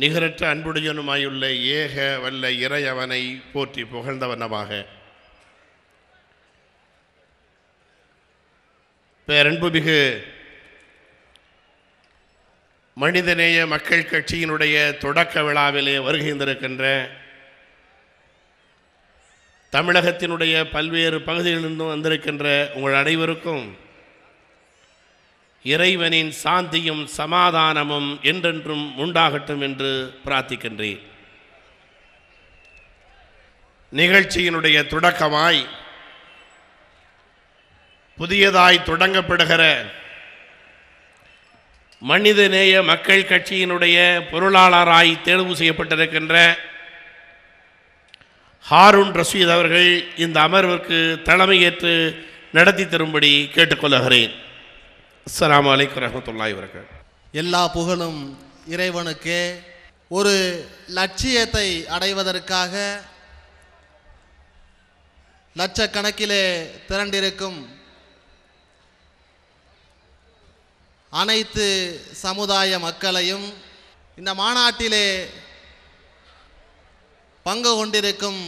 நிகரற்ற அன்புடையனுமாயுள்ள ஏக வல்ல இறையவனை போற்றி புகழ்ந்தவனமாக பேரன்புமிகு மனிதநேய மக்கள் கட்சியினுடைய தொடக்க விழாவிலே வருகின்றிருக்கின்ற தமிழகத்தினுடைய பல்வேறு பகுதிகளிலிருந்தும் வந்திருக்கின்ற உங்கள் அனைவருக்கும் இறைவனின் சாந்தியும் சமாதானமும் என்றென்றும் உண்டாகட்டும் என்று பிரார்த்திக்கின்றேன். நிகழ்ச்சியினுடைய தொடக்கமாய் புதியதாய் தொடங்கப்படுகிற மனிதநேய மக்கள் கட்சியினுடைய பொருளாளராய் தேர்வு செய்யப்பட்டிருக்கின்ற ஹாரூன் ரஷீத் அவர்கள் இந்த அமர்வுக்கு தலைமையேற்று நடத்தி தரும்படி கேட்டுக்கொள்கிறேன். அஸ்ஸலாமு அலைக்கும் வரஹ்மத்துல்லாஹி வபரகாத்துஹு. எல்லா புகழும் இறைவனுக்கே. ஒரு லட்சியத்தை அடைவதற்காக லட்சக்கணக்கிலே திரண்டிருக்கும் அனைத்து சமுதாய மக்களையும், இந்த மாநாட்டிலே பங்கு கொண்டிருக்கும்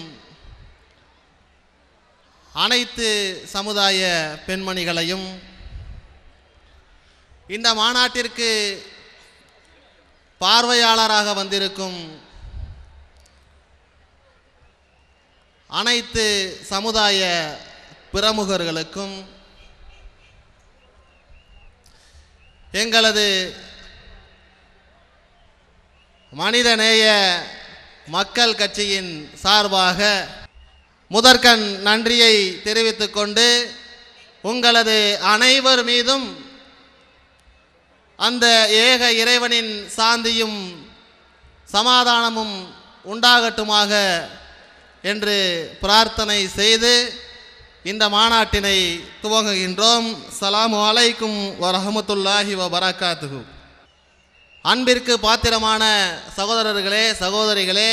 அனைத்து சமுதாய பெண்மணிகளையும், இந்த மாநாட்டிற்கு பார்வையாளராக வந்திருக்கும் அனைத்து சமுதாய பிரமுகர்களுக்கும் எங்களது மனிதநேய மக்கள் கட்சியின் சார்பாக முதற்கண் நன்றியை தெரிவித்துக் கொண்டு, உங்களது அனைவர் மீதும் அந்த ஏக இறைவனின் சாந்தியும் சமாதானமும் உண்டாகட்டுமாக என்று பிரார்த்தனை செய்து இந்த மாநாட்டினை துவங்குகின்றோம். ஸலாமு அலைக்கும் வரஹ்மத்துல்லாஹி வபரகாத்துஹு. அன்பிற்கு பாத்திரமான சகோதரர்களே, சகோதரிகளே,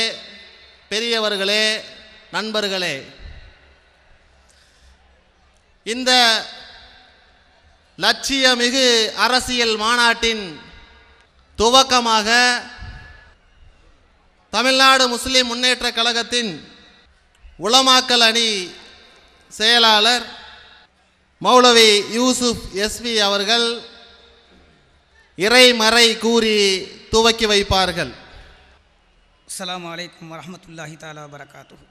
பெரியவர்களே, நண்பர்களே, இந்த லட்சியமிகு அரசியல் மாநாட்டின் துவக்கமாக தமிழ்நாடு முஸ்லிம் முன்னேற்ற கழகத்தின் உலமாக்கல் அணி செயலாளர் மௌலவி யூசுப் எஸ்வி அவர்கள் இறைமறை கூறி துவக்கி வைப்பார்கள். அஸ்ஸலாமு அலைக்கும் வரஹ்மத்துல்லாஹி தஆலா வபரகாத்துஹு.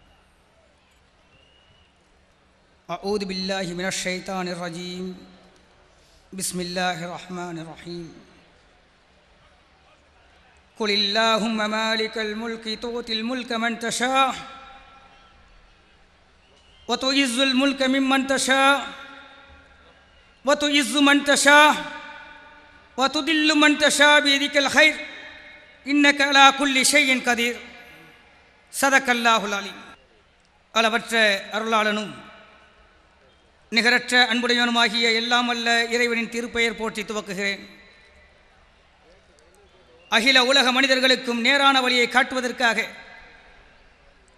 அஊது பில்லாஹி மினஷ் ஷைத்தானிர் ரஜீம். பிஸ்மில்லாஹிர் ரஹ்மானிர் ரஹீம். குலில்லாஹும்ம மாலிகல் முல்கி தூத்தில் முல்க மன் தஷா வ துஇஸ்ஸுல் முல்க மிம்மன் தஷா வ துஇஸ்ஸு மன் தஷா வ துதில்லு மன் தஷா பியதிக்கல் கைர் இன்னக அலா குல்லி ஷைஇன் கதீர். ஸதகல்லாஹுல் அலீம். அளவற்ற அருளாளனும் நிகரற்ற அன்புடையவனுமாகிய எல்லாம் வல்ல இறைவனின் திருப்பெயர் போற்றி துவக்குகிறேன். அகில உலக மனிதர்களுக்கும் நேரான வழியை காட்டுவதற்காக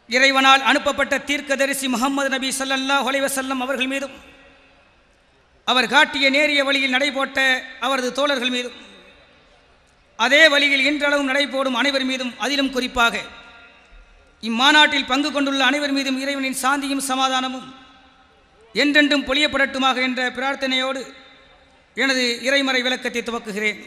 இறைவனால் அனுப்பப்பட்ட தீர்க்கதரிசி முஹம்மது நபி ஸல்லல்லாஹு அலைஹி வஸல்லம் அவர்கள் மீதும், அவர் காட்டிய நேரிய வழியில் நடைபோட்ட அவரது தோழர்கள் மீதும், அதே வழியில் இன்றளவும் நடைபோடும் அனைவர் மீதும், அதிலும் குறிப்பாக இம்மாநாட்டில் பங்கு கொண்டுள்ள அனைவர் மீதும் இறைவனின் சாந்தியும் சமாதானமும் என்றென்றும் பொழியப்படட்டுமாக என்ற பிரார்த்தனையோடு எனது இறைமறை விளக்கத்தை துவக்குகிறேன்.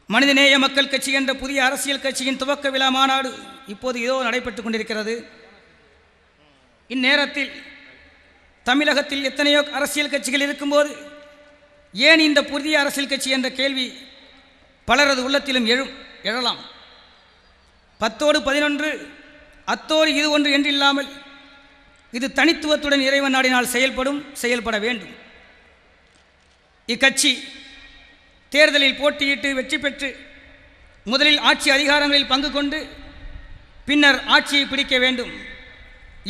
மனிதநேய மக்கள் கட்சி என்ற புதிய அரசியல் கட்சியின் துவக்க விழா மாநாடு இப்போது இதோ நடைபெற்று கொண்டிருக்கிறது. இந்நேரத்தில் தமிழகத்தில் எத்தனையோ அரசியல் கட்சிகள் இருக்கும்போது ஏன் இந்த புதிய அரசியல் கட்சி என்ற கேள்வி பலரது உள்ளத்திலும் எழலாம். 10ஓடு 11 அத்தோடு இது ஒன்று என்றில்லாமல் இது தனித்துவத்துடன் இறைவன் நாடினால் செயல்பட வேண்டும். இக்கட்சி தேர்தலில் போட்டியிட்டு வெற்றி பெற்று முதலில் ஆட்சி அதிகாரங்களில் பங்கு கொண்டு பின்னர் ஆட்சியை பிடிக்க வேண்டும்.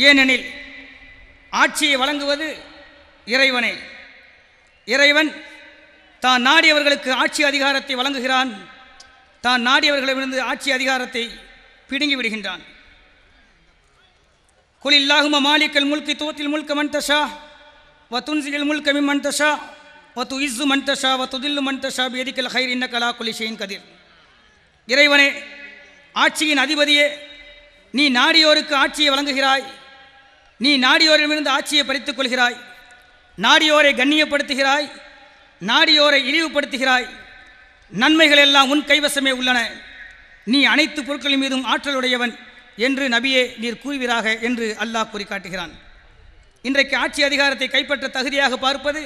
ஏனெனில் ஆட்சியை வழங்குவது இறைவனே. இறைவன் தான் நாடியவர்களுக்கு ஆட்சி அதிகாரத்தை வழங்குகிறான், தான் நாடியவர்களிடமிருந்து ஆட்சி அதிகாரத்தை பிடுங்கி விடுகின்றான். குலில்லாஹும்ம மாலிக்கல் முல்கி தூத்தில் முல்க மன் தஷா வ துன்ஸில் முல்க மிம்மன் தஷா வ துஇஸ்ஸு மன் தஷா வ துதில்லு மன் தஷா பியதிக்கல் கைர் இன்னக அலா குல்லி ஷைஇன் கதீர். இறைவனே, ஆட்சியின் அதிபதியே, நீ நாடியோருக்கு ஆட்சியை வழங்குகிறாய். நீ நாடியோரிடமிருந்து ஆட்சியை பறித்துக் கொள்கிறாய். நாடியோரை கண்ணியப்படுத்துகிறாய், நாடியோரை இழிவுபடுத்துகிறாய். நன்மைகள் எல்லாம் உன் கைவசமே உள்ளன. நீ அனைத்து பொருட்களின் மீதும் ஆற்றலுடையவன் என்று நபியே நீர் கூறுவீராக என்று அல்லாஹ் கூறி காட்டுகிறான். இன்றைக்கு ஆட்சி அதிகாரத்தை கைப்பற்ற தகுதியாக பார்ப்பது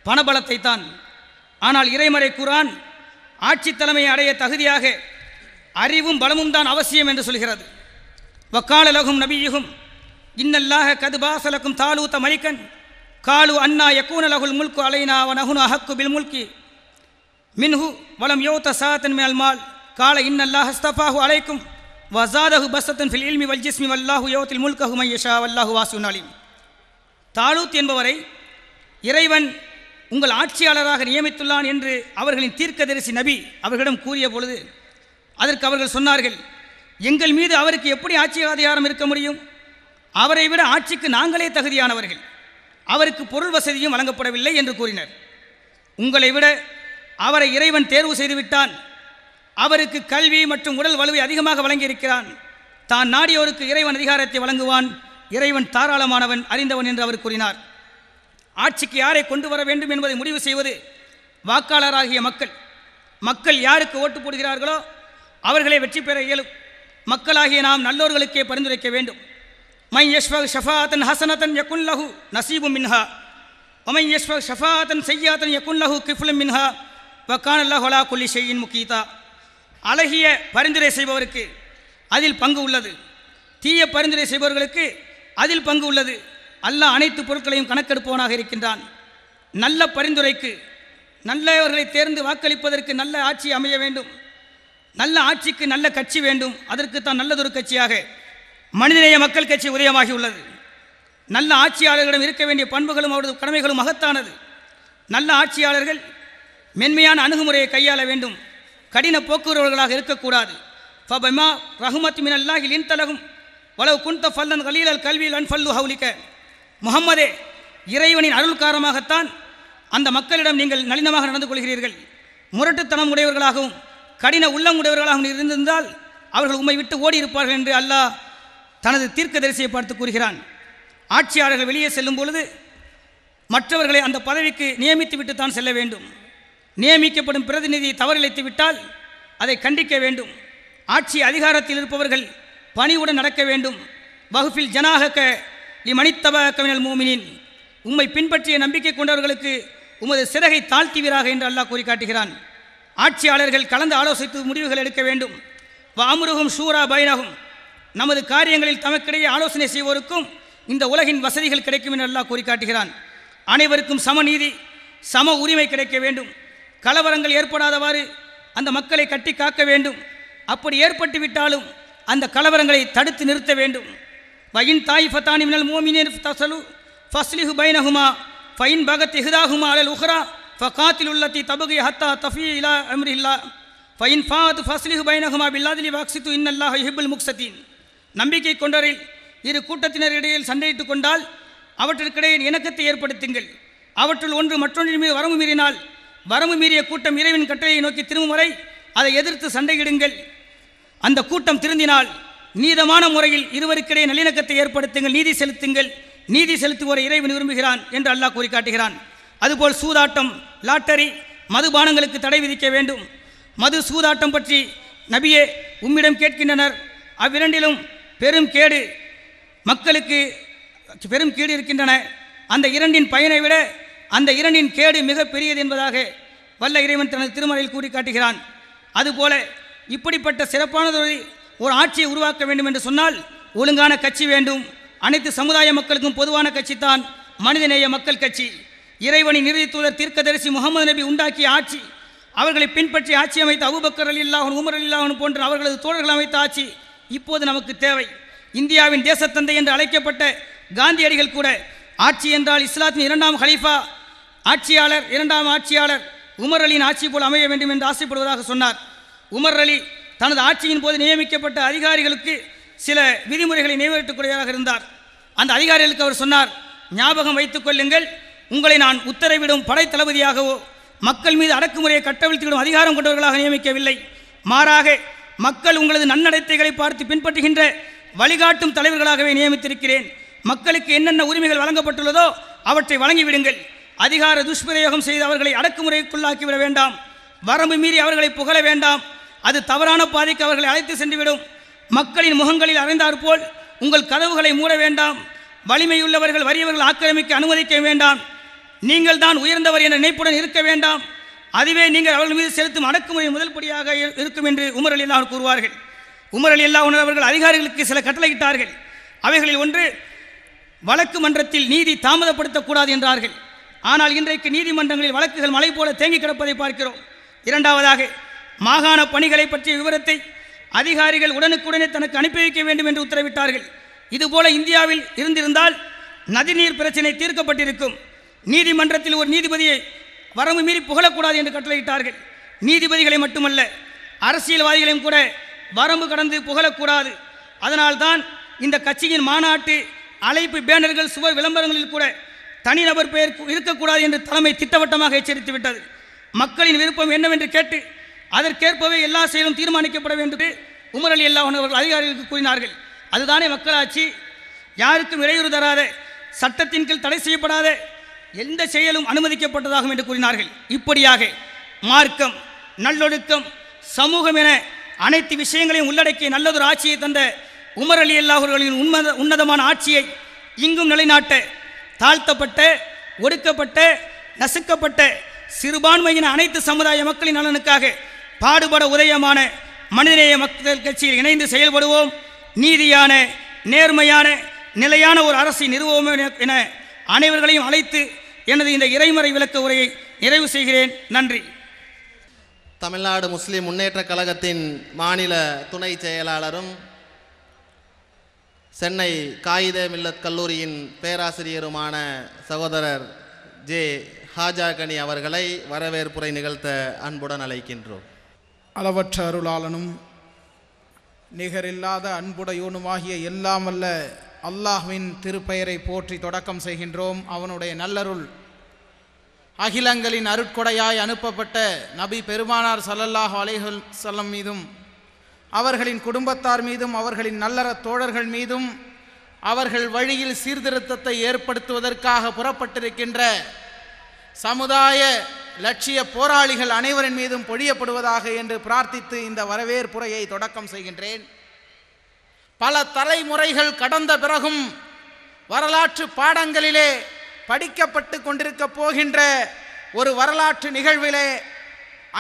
பணபலத்தை தான். ஆனால் இறைமறை குர்ஆன் ஆட்சி தலைமையை அடைய தகுதியாக அறிவும் பலமும் தான் அவசியம் என்று சொல்கிறது. வக்கால லகும் நபியுகும் இன்னல்லாஹ கது பாசலக்கும் தாலூத்த மலிக்கன் காலு அன்னா யக்கூன லகுல் முல்கு அலைனா வனஹுனு அஹக்கு பில் முல்கி மின்ஹு வலம் யோத்த சாத்தன் மினல் மால் கால இன்னல்லாஹ அஸ்தஃபாஹு அலைக்கும் வஸாதஹு பஸத்தன் ஃபில் இல்மி வல் ஜிஸ்மி வல்லாஹு யௌத்தில் முல்கஹு மன் யஷா வல்லாஹு வாஸிஉன் அலீம். தாலூத் என்பவரை இறைவன் உங்கள் ஆட்சியாளராக நியமித்துள்ளான் என்று அவர்களின் தீர்க்கதரிசி நபி அவர்களிடம் கூறிய பொழுது அதற்கு அவர்கள் சொன்னார்கள், எங்கள் மீது அவருக்கு எப்படி ஆட்சி அதிகாரம் இருக்க முடியும்? அவரை விட ஆட்சிக்கு நாங்களே தகுதியானவர்கள். அவருக்கு பொருள் வசதியும் வழங்கப்படவில்லை என்று கூறினர். உங்களை விட அவரை இறைவன் தேர்வு செய்துவிட்டான். அவருக்கு கல்வி மற்றும் உடல் வலுவை அதிகமாக வழங்கியிருக்கிறான். தான் நாடியோருக்கு இறைவன் அதிகாரத்தை வழங்குவான். இறைவன் தாராளமானவன், அறிந்தவன் என்று அவர் கூறினார். ஆட்சிக்கு யாரை கொண்டு வர வேண்டும் என்பதை முடிவு செய்வது வாக்காளராகிய மக்கள். மக்கள் யாருக்கு ஓட்டு போடுகிறார்களோ அவர்களே வெற்றி பெற இயலும். மக்களாகிய நாம் நல்லோர்களுக்கே பரிந்துரைக்க வேண்டும். மை யஷ்ஃப ஷஃபாஅத்தன் ஹஸனத்தன் யகுன் லஹு நஸீபும் மின்ஹா வமை யஷ்ஃப ஷஃபாஅத்தன் ஸய்யிஅத்தன் யகுன் லஹு கிஃப்லும் மின்ஹா வகான அல்லாஹு அலா குல்லி ஷைஇன் முகீதா. அழகிய பரிந்துரை செய்பவருக்கு அதில் பங்கு உள்ளது. தீய பரிந்துரை செய்பவர்களுக்கு அதில் பங்கு உள்ளது. அல்லாஹ் அனைத்து பொருட்களையும் கணக்கெடுப்பவனாக இருக்கின்றான். நல்ல பரிந்துரைக்கு, நல்லவர்களை தேர்ந்து வாக்களிப்பதற்கு நல்ல ஆட்சி அமைய வேண்டும். நல்ல ஆட்சிக்கு நல்ல கட்சி வேண்டும். அதற்கு தான் நல்லதொரு கட்சியாக மனிதநேய மக்கள் கட்சி உதயமாகி உள்ளது. நல்ல ஆட்சியாளர்களிடம் இருக்க வேண்டிய பண்புகளும் அவரது கடமைகளும் மகத்தானது. நல்ல ஆட்சியாளர்கள் மென்மையான அணுகுமுறையை கையாள வேண்டும். கடின போக்குவரவர்களாக இருக்கக்கூடாது. ஃபபமா ரஹ்மத் மினல்லாஹி லின்தலகும் வலவ் குன்த ஃபல்லன் கலீலல் கல்வியில் அன்ஃபல்லு ஹவுலிக. முஹம்மதே, இறைவனின் அருள் காரணமாகத்தான் அந்த மக்களிடம் நீங்கள் நளினமாக நடந்து கொள்கிறீர்கள். முரட்டுத்தனம் உடையவர்களாகவும் கடின உள்ளம் உடையவர்களாகவும் இருந்திருந்தால் அவர்கள் உம்மை விட்டு ஓடி இருப்பார்கள் என்று அல்லாஹ் தனது தீர்க்கதரிசியை பார்த்து கூறுகிறான். ஆட்சியாளர்கள் வெளியே செல்லும் பொழுது மற்றவர்களை அந்த பதவிக்கு நியமித்து விட்டு தான் செல்ல வேண்டும். நியமிக்கப்படும் பிரதிநிதி தவறிழைத்து விட்டால் அதை கண்டிக்க வேண்டும். ஆட்சி அதிகாரத்தில் இருப்பவர்கள் பணிவுடன் நடக்க வேண்டும். வகுப்பில் ஜனாகக்க லிமனித்தபக மினல் மூமினின், உம்மை பின்பற்றிய நம்பிக்கை கொண்டவர்களுக்கு உமது சிறகை தாழ்த்துவீராக என்று அல்லாஹ் கூறி காட்டுகிறான். ஆட்சியாளர்கள் கலந்து ஆலோசித்து முடிவுகள் எடுக்க வேண்டும். வஅம்ருஹும் ஷூரா பைனஹும், நமது காரியங்களில் தமக்கிடையே ஆலோசனை செய்வோருக்கும் இந்த உலகின் வசதிகள் கிடைக்கும் என்று அல்லாஹ் கூறி காட்டுகிறான். அனைவருக்கும் சமநீதி, சம உரிமை கிடைக்க வேண்டும். கலவரங்கள் ஏற்படாதவாறு அந்த மக்களை கட்டி காக்க வேண்டும். அப்படி ஏற்பட்டு விட்டாலும் அந்த கலவரங்களை தடுத்து நிறுத்த வேண்டும். வயின் தாயிஃபத்தானி மினல் முஃமினீன் ஃபஸலு ஃபஸ்லிஹு பைனஹுமா ஃபைன் பகத் இஹ்தாஹுமா அலல் உஹ்ரா ஃபகாத்திலு அல்லதி தபகி ஹத்தா தஃபீ இலா அம்ரில்லாஹ் ஃபைன் ஃபாத் ஃபஸ்லிஹு பைனஹுமா பில்லாதிலி வக்ஸிது இன்னல்லாஹ யுஹிப்புல் முக்ஸதீன். நம்பிக்கை கொண்டவரில் இரு கூட்டத்தினரிடையில் சண்டையிட்டுக் கொண்டால் அவற்றிற்கிடையே இணக்கத்தை ஏற்படுத்துங்கள். அவற்றுள் ஒன்று மற்றொன்றின் மீது வரம்பு மீறினால் வரம்பு மீறிய கூட்டம் இறைவன் கட்டளையை நோக்கி திரும்பும் வரை அதை எதிர்த்து சண்டையிடுங்கள். அந்த கூட்டம் திருந்தினால் நீதமான முறையில் இருவருக்கிடையே நல்லிணக்கத்தை ஏற்படுத்துங்கள், நீதி செலுத்துங்கள். நீதி செலுத்துவோரை இறைவன் விரும்புகிறான் என்று அல்லாஹ் கூறி காட்டுகிறான். அதுபோல் சூதாட்டம், லாட்டரி, மதுபானங்களுக்கு தடை விதிக்க வேண்டும். மது, சூதாட்டம் பற்றி நபியே உம்மிடம் கேட்கின்றனர். அவ்விரண்டிலும் பெரும் கேடு, மக்களுக்கு பெரும் கேடு இருக்கின்றன. அந்த இரண்டின் பயனை விட அந்த இரண்டின் கேடு மிக பெரியது என்பதாக வல்ல இறைவன் தனது திருமறையில் கூறி காட்டுகிறான். அதுபோல இப்படிப்பட்ட சிறப்பானதொரு ஒரு ஆட்சியை உருவாக்க வேண்டும் என்று சொன்னால் ஒழுங்கான கட்சி வேண்டும். அனைத்து சமுதாய மக்களுக்கும் பொதுவான கட்சி தான் மனிதநேய மக்கள் கட்சி. இறைவனின் இறுதி தூதர் தீர்க்கதரிசி முகமது நபி உண்டாக்கிய ஆட்சி, அவர்களை பின்பற்றி ஆட்சி அமைத்த அபூபக்கர் ரலியல்லாஹு அன்ஹு, உமர் ரலியல்லாஹு அன்ஹு போன்ற அவர்களது தோழர்கள் அமைத்த ஆட்சி இப்போது நமக்கு தேவை. இந்தியாவின் தேசத்தந்தை என்று அழைக்கப்பட்ட காந்தியடிகள் கூட ஆட்சி என்றால் இஸ்லாத்தின் இரண்டாம் ஹலீஃபா ஆட்சியாளர், இரண்டாம் ஆட்சியாளர் உமர் அலியின் ஆட்சி போல் அமைய வேண்டும் என்று ஆசைப்படுவதாக சொன்னார். உமர் அலி தனது ஆட்சியின் போது நியமிக்கப்பட்ட அதிகாரிகளுக்கு சில விதிமுறைகளை நிறைவேற்றக்கூடியவராக இருந்தார். அந்த அதிகாரிகளுக்கு அவர் சொன்னார், ஞாபகம் வைத்துக் கொள்ளுங்கள், உங்களை நான் உத்தரவிடும் படை தளபதியாகவோ மக்கள் மீது அடக்குமுறையை கட்டவிழ்த்துவிடும் அதிகாரம் கொண்டவர்களாக நியமிக்கவில்லை. மாறாக மக்கள் உங்களது நன்னடத்தைகளை பார்த்து பின்பற்றுகின்ற வழிகாட்டும் தலைவர்களாகவே நியமித்திருக்கிறேன். மக்களுக்கு என்னென்ன உரிமைகள் வழங்கப்பட்டுள்ளதோ அவற்றை வழங்கிவிடுங்கள். அதிகார துஷ்பிரயோகம் செய்து அவர்களை அடக்குமுறைக்குள்ளாக்கிவிட வேண்டாம். வரம்பு மீறி அவர்களை புகழ வேண்டாம். அது தவறான பாதைக்கு அவர்களை அழைத்து சென்றுவிடும். மக்களின் முகங்களில் அறைந்தாற்போல் உங்கள் கதவுகளை மூட வேண்டாம். வலிமையுள்ளவர்கள் வறியவர்கள் ஆக்கிரமிக்க அனுமதிக்க வேண்டாம். நீங்கள் தான் உயர்ந்தவர் என்ற நினைப்புடன் இருக்க வேண்டாம். அதுவே நீங்கள் அவர்கள் மீது செலுத்தும் அடக்குமுறை முதல் படியாக இருக்கும் என்று உமர் ரலியல்லாஹு அன்ஹு கூறுவார்கள். உமர் ரலியல்லாஹு அன்ஹு அவர்கள் அதிகாரிகளுக்கு சில கட்டளையிட்டார்கள். அவைகளில் ஒன்று, வழக்கு மன்றத்தில் நீதி தாமதப்படுத்தக்கூடாது என்றார்கள். ஆனால் இன்றைக்கு நீதிமன்றங்களில் வழக்குகள் மலை போல தேங்கி கிடப்பதை பார்க்கிறோம். இரண்டாவதாக, மாகாண பணிகளை பற்றிய விவரத்தை அதிகாரிகள் உடனுக்குடனே தனக்கு அனுப்பி வைக்க வேண்டும் என்று உத்தரவிட்டார்கள். இதுபோல இந்தியாவில் இருந்திருந்தால் நதிநீர் பிரச்சினை தீர்க்கப்பட்டிருக்கும். நீதிமன்றத்தில் ஒரு நீதிபதியை வரம்பு மீறி புகழக்கூடாது என்று கட்டளையிட்டார்கள். நீதிபதிகளை மட்டுமல்ல, அரசியல்வாதிகளையும் கூட வரம்பு கடந்து புகழக்கூடாது. அதனால்தான் இந்த கட்சியின் மாநாட்டு அழைப்பு பேனர்கள் சுவர் விளம்பரங்களில் கூட தனிநபர் பெயர் இருக்கக்கூடாது என்று தலைமை திட்டவட்டமாக எச்சரித்து விட்டது. மக்களின் விருப்பம் என்னவென்று கேட்டு அதற்கேற்பவே எல்லா செயலும் தீர்மானிக்கப்பட வேண்டும் என்று உமர் ரலியல்லாஹு அன்ஹு அவர்கள் அதிகாரிகளுக்கு கூறினார்கள். அதுதானே மக்களாட்சி. யாருக்கும் இடையூறு தராத, சட்டத்தின் கீழ் தடை செய்யப்படாத எந்த செயலும் அனுமதிக்கப்பட்டதாகும் என்று கூறினார்கள். இப்படியாக மார்க்கம், நல்லொழுக்கம், சமூகம் என அனைத்து விஷயங்களையும் உள்ளடக்கிய நல்லதொரு ஆட்சியை தந்த உமர் ரலியல்லாஹு அவர்களின் உன்னதமான ஆட்சியை இங்கும் நிலைநாட்ட தாழ்த்தப்பட்ட, ஒடுக்கப்பட்ட, நசுக்கப்பட்ட சிறுபான்மையின் அனைத்து சமுதாய மக்களின் நலனுக்காக பாடுபட உதயமான மனிதநேய மக்கள் கட்சியில் இணைந்து செயல்படுவோம். நீதியான, நேர்மையான, நிலையான ஒரு அரசை நிறுவுவோம் என அனைவர்களையும் அழைத்து எனது இந்த இறைமறை விளக்க உரையை நிறைவு செய்கிறேன். நன்றி. தமிழ்நாடு முஸ்லிம் முன்னேற்ற கழகத்தின் மாநில துணை செயலாளரும் சென்னை காயிதே மில்லத் கல்லூரியின் பேராசிரியருமான சகோதரர் ஜே ஹாஜா கனி அவர்களை வரவேற்புரை நிகழ்த்த அன்புடன் அழைக்கின்றோம். அளவற்ற அருளாளனும் நிகரில்லாத அன்புடையோனுமாகிய எல்லாம் வல்ல அல்லாஹ்வின் திருப்பெயரை போற்றி தொடக்கம் செய்கின்றோம். அவனுடைய நல்லருள் அகிலங்களின் அருட்கொடையாய் அனுப்பப்பட்ட நபி பெருமானார் ஸல்லல்லாஹு அலைஹி வஸல்லம் மீதும், அவர்களின் குடும்பத்தார் மீதும், அவர்களின் நல்லற தோழர்கள் மீதும், அவர்கள் வழியில் சீர்திருத்தத்தை ஏற்படுத்துவதற்காக புறப்பட்டிருக்கின்ற சமுதாய லட்சிய போராளிகள் அனைவரின் மீதும் பொழியப்படுவதாக என்று பிரார்த்தித்து இந்த வரவேற்புரையை தொடக்கம் செய்கின்றேன். பல தலைமுறைகள் கடந்த பிறகும் வரலாற்று பாடங்களிலே படிக்கப்பட்டு கொண்டிருக்க போகின்ற ஒரு வரலாற்று நிகழ்விலே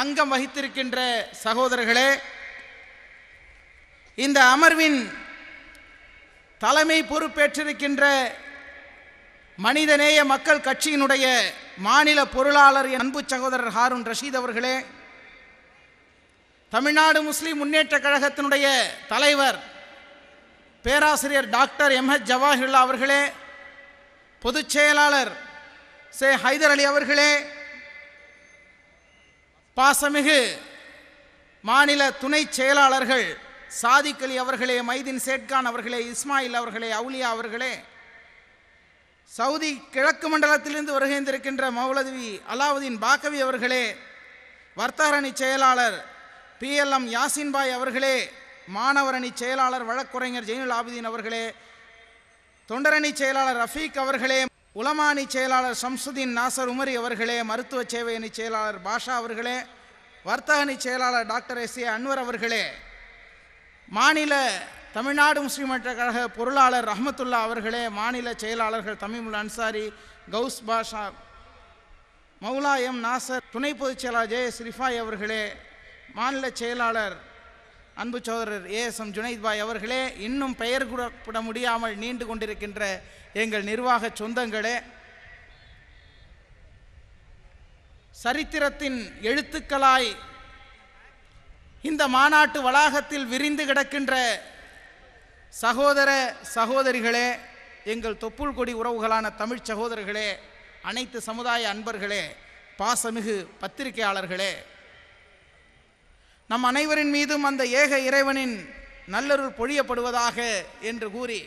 அங்கம் வகித்திருக்கின்ற சகோதரர்களே, இந்த அமர்வின் தலைமை பொறுப்பேற்றிருக்கின்ற மனிதநேய மக்கள் கட்சியினுடைய மாநில பொருளாளர் அன்பு சகோதரர் ஹாரூன் ரஷீத் அவர்களே, தமிழ்நாடு முஸ்லிம் முன்னேற்ற கழகத்தினுடைய தலைவர் பேராசிரியர் டாக்டர் எம்ஹெச் ஜவாஹிருல்லா அவர்களே, பொதுச் செயலாளர் சே ஹைதர் அலி அவர்களே, பாசமிகு மாநில துணை செயலாளர்கள் சாதிக் அலி அவர்களே, மைதீன் சேட்கான் அவர்களே, இஸ்மாயில் அவர்களே, அவுலியா அவர்களே, சவுதி கிழக்கு மண்டலத்திலிருந்து வருகின்றிருக்கின்ற மௌலவி அலாவுதீன் பாக்கவி அவர்களே, வர்த்தகரணி செயலாளர் PLM யாசின் பாய் அவர்களே, மாணவரணி செயலாளர் வழக்குரைஞர் ஜெயினுல் ஆபிதீன் அவர்களே, தொண்டரணி செயலாளர் ரஃபீக் அவர்களே, உலமானி செயலாளர் ஷம்சுதீன் நாசர் உமரி அவர்களே, மருத்துவ சேவை அணி செயலாளர் பாஷா அவர்களே, வர்த்தகணி செயலாளர் டாக்டர் SA அன்வர் அவர்களே, மாநில தமிழ்நாடு முஸ்லிம் முன்னேற்ற கழக பொருளாளர் ரஹ்மத்துல்லா அவர்களே, மாநில செயலாளர்கள் தமீமுல் அன்சாரி, கவுஸ் பாஷா, மௌலா எம் நாசர், துணை பொதுச் செயலாளர் JS ரிஃபாய் அவர்களே, மாநில செயலாளர் அன்பு சகோதரர் ASM ஜுனைத் பாய் அவர்களே, இன்னும் பெயர் கூறப்பட முடியாமல் நீண்டு கொண்டிருக்கின்ற எங்கள் நிர்வாக சொந்தங்களே, சரித்திரத்தின் எழுத்துக்களாய் இந்த மாநாட்டு வளாகத்தில் விரிந்து கிடக்கின்ற சகோதர சகோதரிகளே, எங்கள் தொப்புள் கொடி உறவுகளான தமிழ் சகோதரர்களே, அனைத்து சமுதாய அன்பர்களே, பாசமிகு பத்திரிகையாளர்களே, நம் அனைவரின் மீதும் அந்த ஏக இறைவனின் நல்லருள் பொழியப்படுவதாக என்று கூறி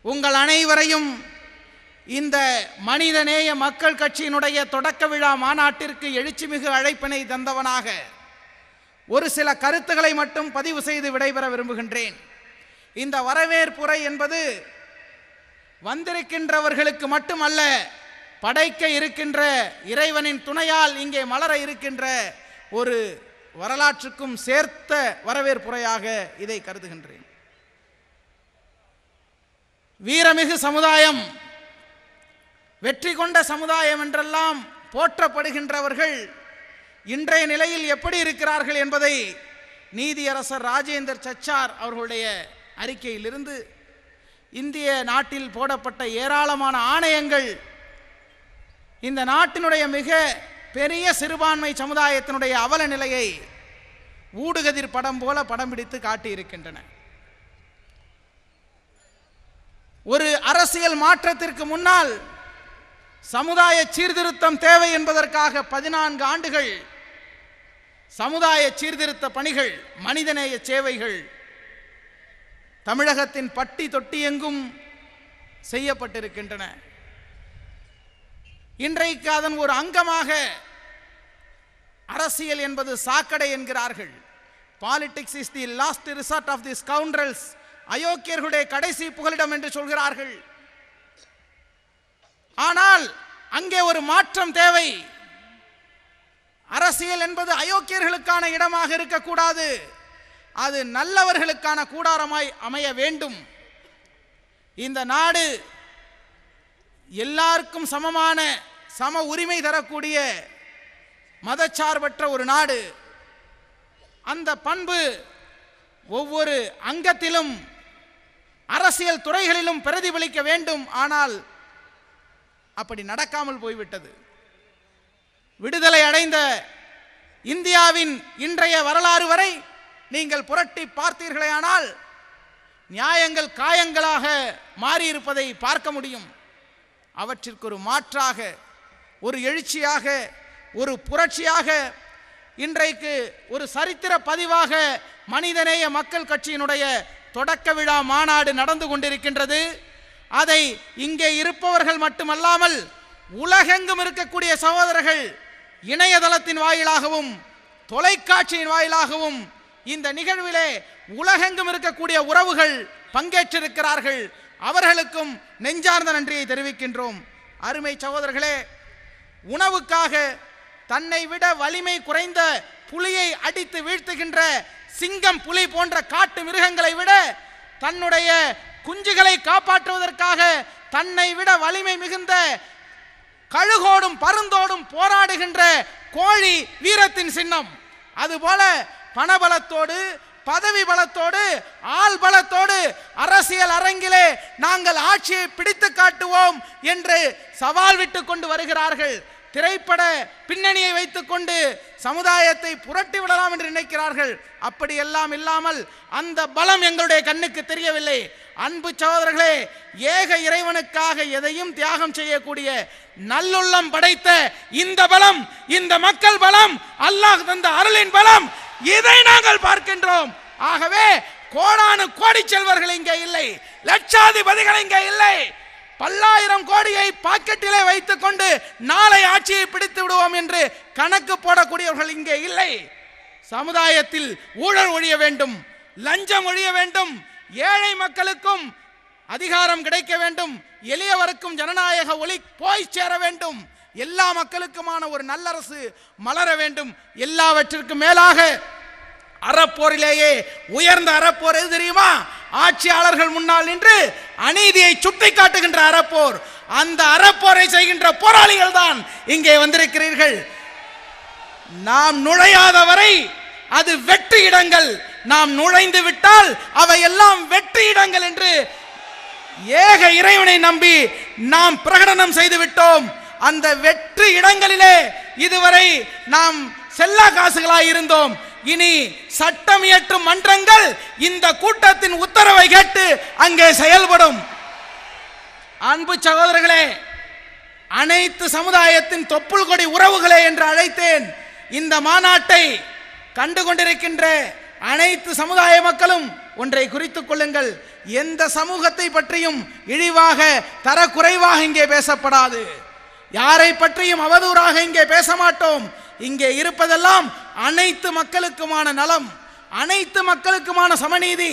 உங்கள் அனைவரையும் இந்த மனிதநேய மக்கள் கட்சியினுடைய தொடக்க விழா மாநாட்டிற்கு எழுச்சிமிகு அழைப்பினை தந்தவனாக ஒரு சில கருத்துக்களை மட்டும் பதிவு செய்து விடைபெற விரும்புகின்றேன். இந்த வரவேற்புரை என்பது வந்திருக்கின்றவர்களுக்கு மட்டுமல்ல, படைக்க இருக்கின்ற இறைவனின் துணையால் இங்கே மலர இருக்கின்ற ஒரு வரலாற்றுக்கும் சேர்த்த வரவேற்புரையாக இதை கருதுகின்றேன். வீரமிகு சமுதாயம், வெற்றி கொண்ட சமுதாயம் என்றெல்லாம் போற்றப்படுகின்றவர்கள் இன்றைய நிலையில் எப்படி இருக்கிறார்கள் என்பதை நீதியரசர் ராஜேந்தர் சச்சார் அவர்களுடைய அறிக்கையிலிருந்து, இந்திய நாட்டில் போடப்பட்ட ஏராளமான ஆணையங்கள் இந்த நாட்டினுடைய மிக பெரிய சிறுபான்மை சமுதாயத்தினுடைய அவல நிலையை ஊடுகதிர் படம் போல படம் பிடித்து காட்டியிருக்கின்றன. ஒரு அரசியல் மாற்றத்திற்கு முன்னால் சமுதாய சீர்திருத்தம் தேவை என்பதற்காக 14 ஆண்டுகள் சமுதாய சீர்திருத்த பணிகள், மனிதநேய சேவைகள் தமிழகத்தின் பட்டி தொட்டி எங்கும் செய்யப்பட்டிருக்கின்றன. இன்றைக்கு அதன் ஒரு அங்கமாக அரசியல் என்பது சாக்கடை என்கிறார்கள். Politics is the last resort of the scoundrels, அயோக்கியர்களுடைய கடைசி புகலிடம் என்று சொல்கிறார்கள். ஆனால் அங்கே ஒரு மாற்றம் தேவை. அரசியல் என்பது அயோக்கியர்களுக்கான இடமாக இருக்கக்கூடாது, அது நல்லவர்களுக்கான கூடாரமாய் அமைய வேண்டும். இந்த நாடு எல்லாருக்கும் சமமான சம உரிமை தரக்கூடிய மதச்சார்பற்ற ஒரு நாடு. அந்த பண்பு ஒவ்வொரு அங்கத்திலும் அரசியல் துறைகளிலும் பிரதிபலிக்க வேண்டும். ஆனால் அப்படி நடக்காமல் போய்விட்டது. விடுதலை அடைந்த இந்தியாவின் இன்றைய வரலாறு வரை நீங்கள் புரட்டி பார்த்தீர்களேயானால் நியாயங்கள் காயங்களாக மாறியிருப்பதை பார்க்க முடியும். அவற்றிற்கு ஒரு மாற்றாக, ஒரு எழுச்சியாக, ஒரு புரட்சியாக இன்றைக்கு ஒரு சரித்திர பதிவாக மனிதநேய மக்கள் கட்சியினுடைய தொடக்க விழா மாநாடு நடந்து கொண்டிருக்கின்றது. அதை இங்கே இருப்பவர்கள் மட்டுமல்லாமல் உலகெங்கும் இருக்கக்கூடிய சகோதரர்கள் இணையதளத்தின் வாயிலாகவும் தொலைக்காட்சியின் வாயிலாகவும் இந்த நிகழ்விலே உலகெங்கும் இருக்கக்கூடிய உறவுகள் பங்கேற்றிருக்கிறார்கள். அவர்களுக்கும் நெஞ்சார்ந்த நன்றியை தெரிவிக்கின்றோம். அருமை சகோதரர்களே, உணவுக்காக தன்னை விட வலிமை குறைந்த புலியை அடித்து வீழ்த்துகின்ற சிங்கம், புலி போன்ற காட்டு மிருகங்களை விட தன்னுடைய குஞ்சுகளை காப்பாற்றுவதற்காக தன்னை விட வலிமை மிகுந்த கழுகோடும் பருந்தோடும் போராடுகின்ற கோழி வீரத்தின் சின்னம். அதுபோல பணபலத்தோடு, பதவி பலத்தோடு, ஆள் பலத்தோடு அரசியல் அரங்கிலே நாங்கள் ஆட்சியை பிடித்து காட்டுவோம் என்று சவால் விட்டு கொண்டு வருகிறார்கள். திரைப்பட பின்னணியை வைத்துக் கொண்டு சமுதாயத்தை புரட்டி விடலாம் என்று நினைக்கிறார்கள். அப்படியெல்லாம் இல்லாமல் அந்த பலம் எங்களுடைய கண்ணுக்கு தெரியவில்லை. அன்பு சகோதரர்களே, ஏக இறைவனுக்காக எதையும் தியாகம் செய்யக்கூடிய நல்லுள்ளம் படைத்த இந்த பலம், இந்த மக்கள் பலம், அல்லாஹ் தந்த அருளின் பலம், இதை நாங்கள் பார்க்கின்றோம். ஆகவே கோடானு கோடி செல்வர்கள் இங்கே இல்லை, லட்சாதிபதிகள் இங்கே இல்லை. பல்லாயிரம் கோடியை பாக்கெட்டிலே வைத்துக் கொண்டு நாளை ஆட்சியை பிடித்து விடுவோம் என்று கணக்கு போடக்கூடியவர்கள் இங்கே இல்லை. சமுதாயத்தில் ஊழல் ஒழிய வேண்டும், லஞ்சம் ஒழிய வேண்டும், ஏழை மக்களுக்கும் அதிகாரம் கிடைக்க வேண்டும், எளியவருக்கும் ஜனநாயக ஒளி போய் சேர வேண்டும், எல்லா மக்களுக்குமான ஒரு நல்லரசு மலர வேண்டும். எல்லாவற்றிற்கும் மேலாக அறப்போரிலேயே உயர்ந்த அறப்போர் எது தெரியுமா? ஆட்சியாளர்கள் முன்னால் நின்று அநீதியை சுட்டி காட்டுகின்ற அறப்போர். அந்த அறப்போரை செய்கின்ற போராளிகள் தான் இங்கே வந்திருக்கிறீர்கள். நாம் நுழையாத வரை அது வெற்றி இடங்கள், நாம் நுழைந்து விட்டால் அவை எல்லாம் வெற்றி இடங்கள் என்று ஏக இறைவனை நம்பி நாம் பிரகடனம் செய்து விட்டோம். அந்த வெற்றி இடங்களிலே இதுவரை நாம் செல்லா காசுகளாய் இருந்தோம். இனி சட்டம் இயற்றும் மன்றங்கள் இந்த கூட்டத்தின் உத்தரவை கேட்டு அங்கே செயல்படும். அன்பு சகோதரர்களே, அனைத்து சமுதாயத்தின் தொப்புள் கொடி உறவுகளே என்று அழைத்தேன். இந்த மாநாட்டை கண்டுகொண்டிருக்கின்ற அனைத்து சமுதாய மக்களும் ஒன்றை குறித்துக் கொள்ளுங்கள். எந்த சமூகத்தை பற்றியும் இழிவாக, தரக்குறைவாக இங்கே பேசப்படாது. யாரை பற்றியும் அவதூறாக இங்கே பேச மாட்டோம். இங்கே இருப்பதெல்லாம் அனைத்து மக்களுக்குமான நலம், அனைத்து மக்களுக்குமான சமநீதி,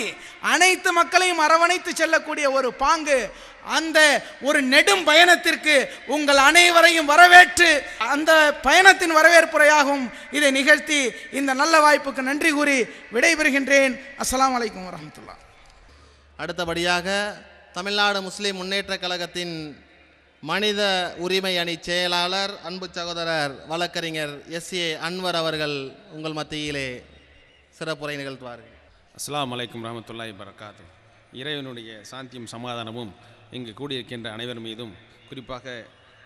அனைத்து மக்களையும் அரவணைத்து செல்லக்கூடிய ஒரு பாங்கு. அந்த ஒரு நெடும் பயணத்திற்கு உங்கள் அனைவரையும் வரவேற்று அந்த பயணத்தின் வரவேற்புரையாகவும் இதை நிகழ்த்தி இந்த நல்ல வாய்ப்புக்கு நன்றி கூறி விடைபெறுகின்றேன். அஸ்ஸலாமு அலைக்கும் வரஹ்மத்துல்லாஹ். அடுத்தபடியாக தமிழ்நாடு முஸ்லிம் முன்னேற்றக் கழகத்தின் மனித உரிமை அணி செயலாளர் அன்பு சகோதரர் வழக்கறிஞர் எஸ்.ஏ. அன்வர் அவர்கள் உங்கள் மத்தியிலே சிறப்புரை நிகழ்த்துவார்கள். அஸ்ஸலாமு அலைக்கும் வரஹ்மத்துல்லாஹி வபரகாத்து. இறைவனுடைய சாந்தியும் சமாதானமும் இங்கு கூடியிருக்கின்ற அனைவர் மீதும், குறிப்பாக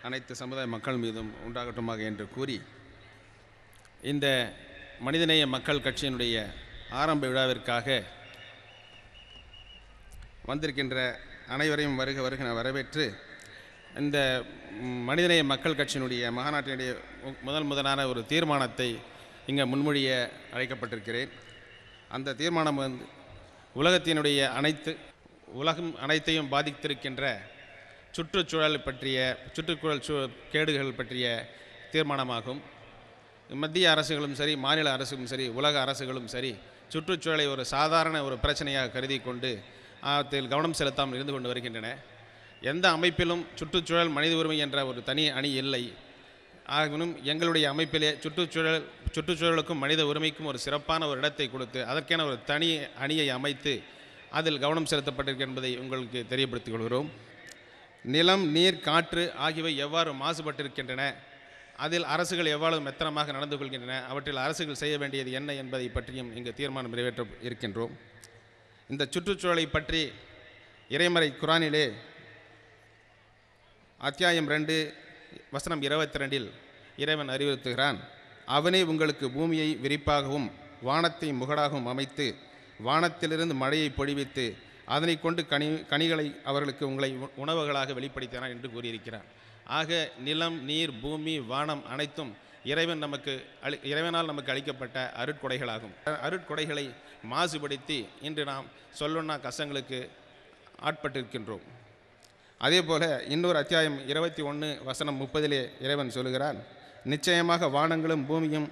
அனைத்து சமுதாய மக்கள் மீதும் உண்டாகட்டுமாக என்று கூறி, இந்த மனிதநேய மக்கள் கட்சியினுடைய ஆரம்ப விழாவிற்காக வந்திருக்கின்ற அனைவரையும் வருக வருக வரவேற்று, இந்த மனிதநேய மக்கள் கட்சியினுடைய மாநாட்டினுடைய முதலான ஒரு தீர்மானத்தை இங்கே முன்மொழிய அழைக்கப்பட்டிருக்கிறேன். அந்த தீர்மானம் வந்து உலகத்தினுடைய உலகம் அனைத்தையும் பாதித்திருக்கின்ற சுற்றுச்சூழல் பற்றிய கேடுகள் பற்றிய தீர்மானமாகும். மத்திய அரசுகளும் சரி, மாநில அரசுகளும் சரி, உலக அரசுகளும் சரி, சுற்றுச்சூழலை ஒரு சாதாரண ஒரு பிரச்சனையாக கருதி கொண்டு அதில் கவனம் செலுத்தாமல் இருந்து கொண்டு வருகின்றன. எந்த அமைப்பிலும் சுற்றுச்சூழல் மனித உரிமை என்ற ஒரு தனி அணி இல்லை. ஆகினும் எங்களுடைய அமைப்பிலே சுற்றுச்சூழலுக்கும் மனித உரிமைக்கும் ஒரு சிறப்பான ஒரு இடத்தை கொடுத்து அதற்கென ஒரு தனி அணியை அமைத்து அதில் கவனம் செலுத்தப்பட்டிருக்க என்பதை உங்களுக்கு தெரியப்படுத்திக் கொள்கிறோம். நிலம், நீர், காற்று ஆகியவை எவ்வாறு மாசுபட்டிருக்கின்றன, அதில் அரசுகள் எவ்வாறு மெத்தனமாக நடந்து கொள்கின்றன, அவற்றில் அரசுகள் செய்ய வேண்டியது என்ன என்பதை பற்றியும் இங்கு தீர்மானம் நிறைவேற்ற இருக்கின்றோம். இந்த சுற்றுச்சூழலை பற்றி இறைமறை குரானிலே அத்தியாயம் 2 வசனம் 22 இறைவன் அறிவுறுத்துகிறான், அவனே உங்களுக்கு பூமியை விரிப்பாகவும் வானத்தை முகடாகவும் அமைத்து வானத்திலிருந்து மழையை பொழிவித்து அதனை கொண்டு கனிகளை அவர்களுக்கு உங்களை உணவுகளாக வெளிப்படுத்தினார் என்று கூறியிருக்கிறார். ஆக நிலம், நீர், பூமி, வானம் அனைத்தும் இறைவனால் நமக்கு அளிக்கப்பட்ட அருட்கொடைகளாகும். அருட்கொடைகளை மாசுபடுத்தி இன்று நாம் சொல்லொன்னா கஷ்டங்களுக்கு ஆட்பட்டிருக்கின்றோம். அதே போல இன்னொரு அத்தியாயம் 21 வசனம் 30 இறைவன் சொல்கிறான், நிச்சயமாக வானங்களும் பூமியும்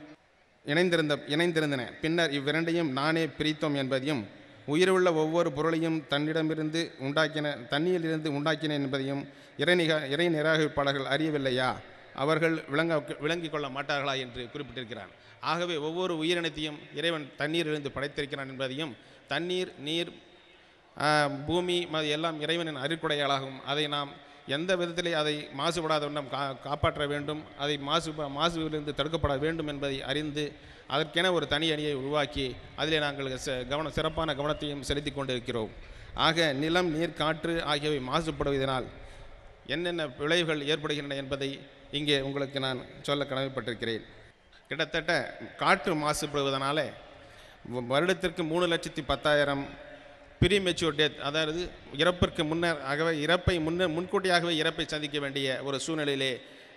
இணைந்திருந்தன, பின்னர் இவ்விரண்டையும் நானே பிரித்தோம் என்பதையும், உயிருள்ள ஒவ்வொரு பொருளையும் தண்ணீரிலிருந்து உண்டாக்கினேன் என்பதையும் இறை நிராகரிப்பாளர்கள் அறியவில்லையா, அவர்கள் விளங்கிக் கொள்ள மாட்டார்களா என்று குறிப்பிட்டிருக்கிறான். ஆகவே ஒவ்வொரு உயிரினத்தையும் இறைவன் தண்ணீரிலிருந்து படைத்திருக்கிறான் என்பதையும், தண்ணீர், நீர், பூமி எல்லாம் இறைவனின் அருட்கொடைகளாகும். அதை நாம் எந்த விதத்திலே அதை மாசுபடாத வண்ணம் காப்பாற்ற வேண்டும், அதை மாசுவிலிருந்து தடுக்கப்பட வேண்டும் என்பதை அறிந்து அதற்கென ஒரு தனி அணியை உருவாக்கி அதிலே நாங்கள் சிறப்பான கவனத்தையும் செலுத்தி கொண்டிருக்கிறோம். ஆக நிலம், நீர், காற்று ஆகியவை மாசுபடுவதனால் என்னென்ன விளைவுகள் ஏற்படுகின்றன என்பதை இங்கே உங்களுக்கு நான் சொல்ல கடமைப்பட்டிருக்கிறேன். கிட்டத்தட்ட காற்று மாசுபடுவதனால வருடத்திற்கு 3,10,000 ப்ரீமெச்சூர் டெத், அதாவது இறப்பிற்கு முன்கூட்டியாகவே இறப்பை சந்திக்க வேண்டிய ஒரு சூழ்நிலையிலே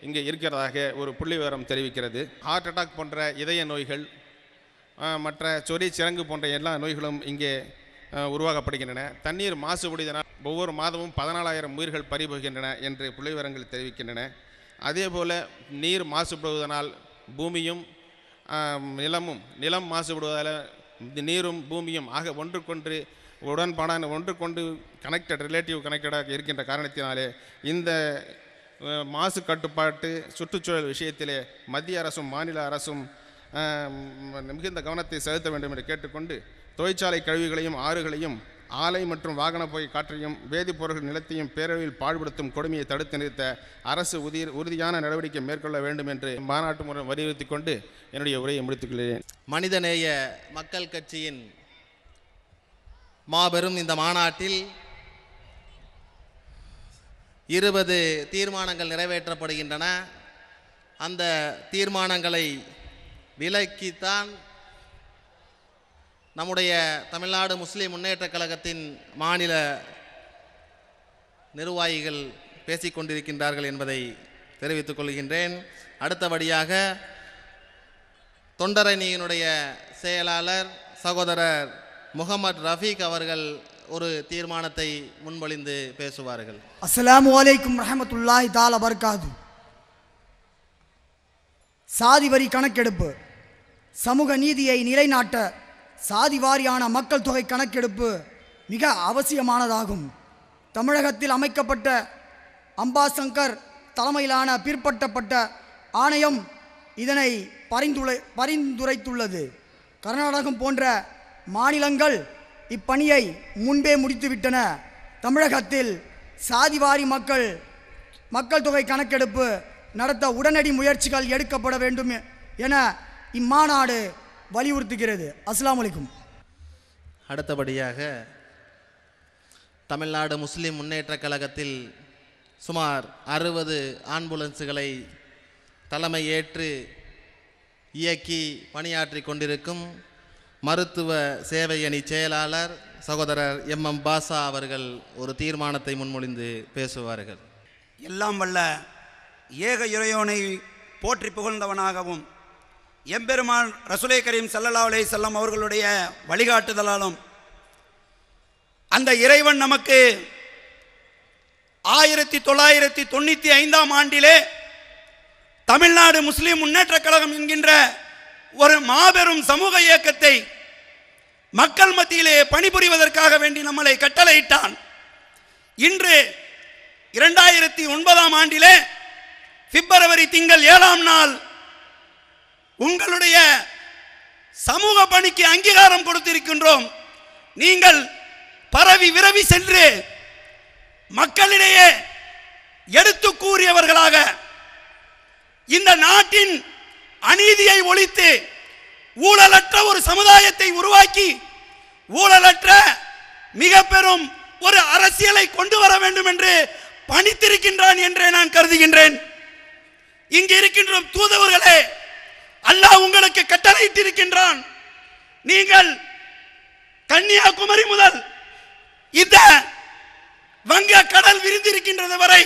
இங்கே இருக்கிறதாக ஒரு புள்ளி விவரம் தெரிவிக்கிறது. ஹார்ட் அட்டாக் போன்ற இதய நோய்கள், மற்ற சொறி சிரங்கு போன்ற எல்லா நோய்களும் இங்கே உருவாக்கப்படுகின்றன. தண்ணீர் மாசுபடுவதனால் ஒவ்வொரு மாதமும் 14,000 உயிர்கள் பறிபோகின்றன என்று புள்ளி விவரங்கள் தெரிவிக்கின்றன. அதே போல் நீர் மாசுபடுவதனால் பூமியும் நிலம் மாசுபடுவதால் நீரும் பூமியும் ஆக ஒன்றுக்கொன்று ரிலேட்டிவ் கனெக்டடாக இருக்கின்ற காரணத்தினாலே இந்த மாசு கட்டுப்பாட்டு சுற்றுச்சூழல் விஷயத்திலே மத்திய அரசும் மாநில அரசும் மிகுந்த கவனத்தை செலுத்த வேண்டும் என்று கேட்டுக்கொண்டு, தொழிற்சாலை கழிவுகளையும் ஆறுகளையும் ஆலை மற்றும் வாகன புகை காற்றையும் வேதிப்பொருட்கள் நிலத்தையும் பேரழிவில் பாழ்படுத்தும் கொடுமையை தடுத்து நிறுத்த அரசு உறுதியான நடவடிக்கை மேற்கொள்ள வேண்டும் என்று மாநாட்டு முறை வலியுறுத்தி கொண்டு என்னுடைய உரையை முடித்துக் கொள்கிறேன். மனிதநேய மக்கள் கட்சியின் மாபெரும் இந்த மாநாட்டில் 20 தீர்மானங்கள் நிறைவேற்றப்படுகின்றன. அந்த தீர்மானங்களை விலக்கித்தான் நம்முடைய தமிழ்நாடு முஸ்லிம் முன்னேற்றக் கழகத்தின் மாநில நிர்வாகிகள் பேசிக்கொண்டிருக்கின்றார்கள் என்பதை தெரிவித்துக் கொள்கின்றேன். அடுத்தபடியாக தொண்டரணியினுடைய செயலாளர் சகோதரர் முகமது ரஃபீக் அவர்கள் ஒரு தீர்மானத்தை முன்மொழிந்து பேசுவார்கள். அஸ்ஸலாமு அலைக்கும் ரஹமத்துல்லாஹி தஆலா வபரகாத்து. சாதிவரி கணக்கெடுப்பு சமூக நீதியை நிலைநாட்ட சாதிவாரியான மக்கள் தொகை கணக்கெடுப்பு மிக அவசியமானதாகும். தமிழகத்தில் அமைக்கப்பட்ட அம்பாசங்கர் தலைமையிலான பிற்படுத்தப்பட்ட ஆணையம் இதனை பரிந்துரைத்துள்ளது. கர்நாடகம் போன்ற மாநிலங்கள் இப்பணியை முன்பே முடித்துவிட்டன. தமிழகத்தில் சாதிவாரி மக்கள் தொகை கணக்கெடுப்பு நடத்த உடனடி முயற்சிகள் எடுக்கப்பட வேண்டும் என இம்மாநாடு வலியுறுத்துகிறது. அஸ்ஸலாமு அலைக்கும். அடுத்தபடியாக தமிழ்நாடு முஸ்லிம் முன்னேற்றக் கழகத்தில் சுமார் 60 ஆம்புலன்ஸுகளை தலைமை ஏற்று இயக்கி பணியாற்றி கொண்டிருக்கும் மருத்துவ சேவை அணி செயலாளர் சகோதரர் MM பாஷா அவர்கள் ஒரு தீர்மானத்தை முன்மொழிந்து பேசுவார்கள். எல்லாம் வல்ல ஏக இறைவனை போற்றி புகழ்ந்தவனாகவும் எம்பெருமான் ரசூலே கரீம் ஸல்லல்லாஹு அலைஹி வஸல்லம் அவர்களுடைய வழிகாட்டுதலாலும் அந்த இறைவன் நமக்கு 1995ஆம் ஆண்டிலே தமிழ்நாடு முஸ்லிம் முன்னேற்றக் கழகம் என்கின்ற ஒரு மாபெரும் சமூக இயக்கத்தை மக்கள் மத்தியிலே பணிபுரிவதற்காக வேண்டி நம்மளை கட்டளையிட்டான். இன்று 2009ஆம் ஆண்டிலே பிப்ரவரி திங்கள் 7ஆம் நாள் உங்களுடைய சமூக பணிக்கு அங்கீகாரம் கொடுத்திருக்கின்றோம். நீங்கள் பரவி விரவி சென்று மக்களிடையே எடுத்து கூறியவர்களாக இந்த நாட்டின் அநீதியை ஒழித்து ஊழலற்ற ஒரு சமுதாயத்தை உருவாக்கி ஊழலற்ற மிக பெரும் ஒரு அரசியலை கொண்டு வர வேண்டும் என்று பணித்திருக்கின்றான் என்றே நான் கருதுகின்றேன். இங்கு இருக்கின்ற தூதுவர்களே, அல்லாஹ் உங்களுக்கு கட்டளையிட்டிருக்கின்றான். நீங்கள் கன்னியாகுமரி முதல் இந்த வங்க கடல் விரிந்திருக்கின்றது வரை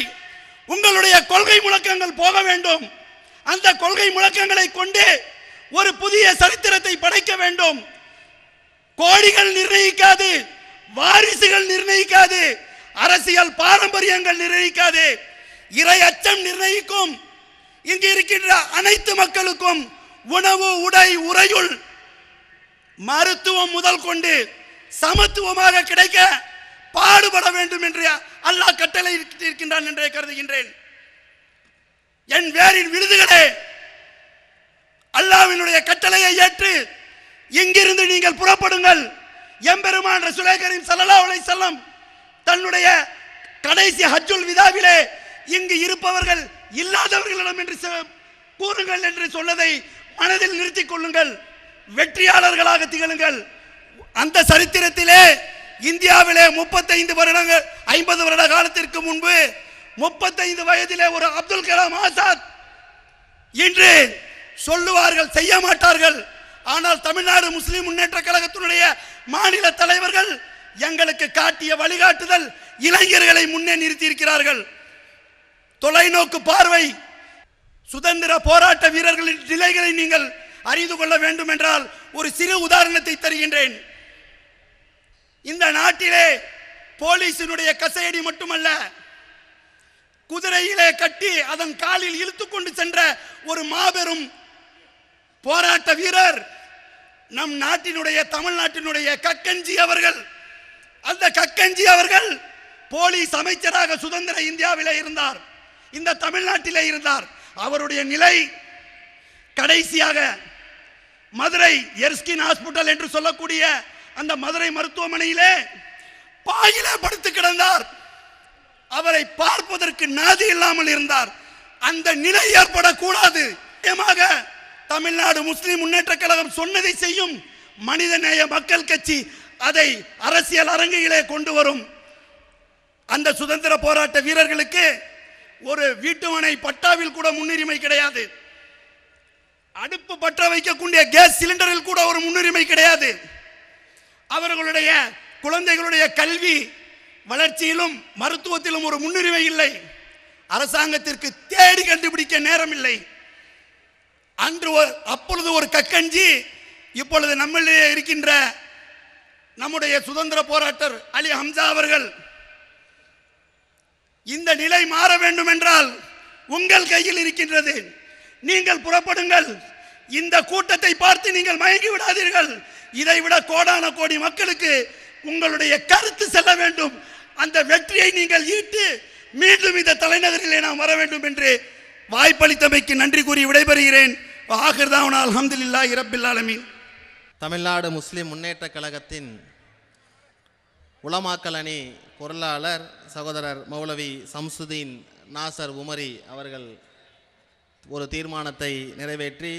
உங்களுடைய கொள்கை முழக்கங்கள் போக வேண்டும். அந்த கொள்கை முழக்கங்களை கொண்டு ஒரு புதிய சரித்திரத்தை படைக்க வேண்டும். கோடிகள் நிர்ணயிக்காது, வாரிசுகள் நிர்ணயிக்காது, அரசியல் பாரம்பரியங்கள் நிர்ணயிக்காது, இறை அச்சம் நிர்ணயிக்கும். இங்கு இருக்கின்ற அனைத்து மக்களுக்கும் உணவு, உடை, உறையுள், மருத்துவம் முதல் கொண்டு சமத்துவமாக கிடைக்க பாடுபட வேண்டும் என்று அல்லாஹ் கட்டளை இருக்கின்றான் என்றே கருதுகின்றேன். என் வேரின் விருதுகளே, அல்லாஹ்வினுடைய கட்டளையை ஏற்று இங்கிருந்து நீங்கள் புறப்படுங்கள். எம்பெருமான் ரசூலே கரீம் ஸல்லல்லாஹு அலைஹி வஸல்லம் தன்னுடைய கடைசி ஹஜ்ஜுல் விதாவிலே இங்கு இருப்பவர்கள் இல்லாதவர்களிடம் என்று கூறுங்கள் என்று சொன்னதை மனதில் நிறுத்திக் கொள்ளுங்கள். வெற்றியாளர்களாக திகழுங்கள். அந்த சரித்திரத்திலே இந்தியாவிலே 35 வருடங்கள் 50 வருட காலத்திற்கு முன்பு 35 வயதிலே ஒரு அப்துல் கலாம் ஆசாத் என்று சொல்லுவார்கள், செய்ய மாட்டார்கள். ஆனால் தமிழ்நாடு முஸ்லிம் முன்னேற்ற கழகத்தினுடைய மாநில தலைவர்கள் எங்களுக்கு காட்டிய வழிகாட்டுதல் இளைஞர்களை முன்னே நிறுத்தி இருக்கிறார்கள். தொலைநோக்கு பார்வை, சுதந்திர போராட்ட வீரர்களின் நிலைகளை நீங்கள் அறிந்து கொள்ள வேண்டும் என்றால் ஒரு சிறு உதாரணத்தை தருகின்றேன். இந்த நாட்டிலே போலீசினுடைய கசையடி மட்டுமல்ல, குதிரையிலே கட்டி அதன் காலில் இழுத்து கொண்டு சென்ற ஒரு மாபெரும் போராட்ட வீரர் நம் நாட்டினுடைய தமிழ்நாட்டினுடைய கக்கஞ்சி அவர்கள். அந்த கக்கஞ்சி அவர்கள் போலீஸ் அமைச்சராக சுதந்திர இந்தியாவிலே இருந்தார், இந்த தமிழ்நாட்டிலே இருந்தார். அவருடைய நிலை கடைசியாக மதுரை எர்ஸ்கின் ஹாஸ்பிட்டல் என்று சொல்லக்கூடிய அந்த மதுரை மருத்துவமனையிலே பாயிலே படுத்து கிடந்தார். அவரை பார்ப்பதற்கு நாதி இல்லாமல் இருந்தார். அந்த நிலை ஏற்படக்கூடாது. தமிழ்நாடு முஸ்லிம் முன்னேற்ற கழகம் சொன்னதை செய்யும் மனிதநேய மக்கள் கட்சி அதை அரசியல் அரங்கிலே கொண்டு வரும். அந்த சுதந்திர போராட்ட வீரர்களுக்கு ஒரு வீட்டுமனை பட்டாவில் கூட முன்னுரிமை கிடையாது. அடுப்பு பற்ற வைக்கக்கூடிய கேஸ் சிலிண்டரில் கூட ஒரு முன்னுரிமை கிடையாது. அவர்களுடைய குழந்தைகளுடைய கல்வி வளர்ச்சியிலும் மருத்துவத்திலும் ஒரு முன்னுரிமை இல்லை. அரசாங்கத்திற்கு தேடி கண்டுபிடிக்க நேரம் இல்லை. அப்பொழுது ஒரு கக்கஞ்சி, இப்பொழுது நம்மளிடையே இருக்கின்ற நம்முடைய சுதந்திர போராட்டர் அலி ஹம்சா அவர்கள். இந்த நிலை மாற வேண்டும் என்றால் உங்கள் கையில் இருக்கின்றது. நீங்கள் புறப்படுங்கள். இந்த கூட்டத்தை பார்த்து நீங்கள் மயங்கி விடாதீர்கள். இதைவிட கோடான கோடி மக்களுக்கு உங்களுடைய கருத்து செல்ல வேண்டும். அந்த வெற்றியை நீங்கள் ஈட்டு மீண்டும் இந்த தலைநகரிலே நாம் வர வேண்டும் என்று வாய்ப்பளித்தமைக்கு நன்றி கூறி விடைபெறுகிறேன். ஆகிர்தாவனா அல்ஹம்துலில்லாஹி ரப்பில் ஆலமீன். தமிழ்நாடு முஸ்லிம் முன்னேற்ற கழகத்தின் உலமாக்கல் அணி பொருளாளர் சகோதரர் மௌலவி சம்சுதீன் நாசர் உமரி அவர்கள் ஒரு தீர்மானத்தை நிறைவேற்றி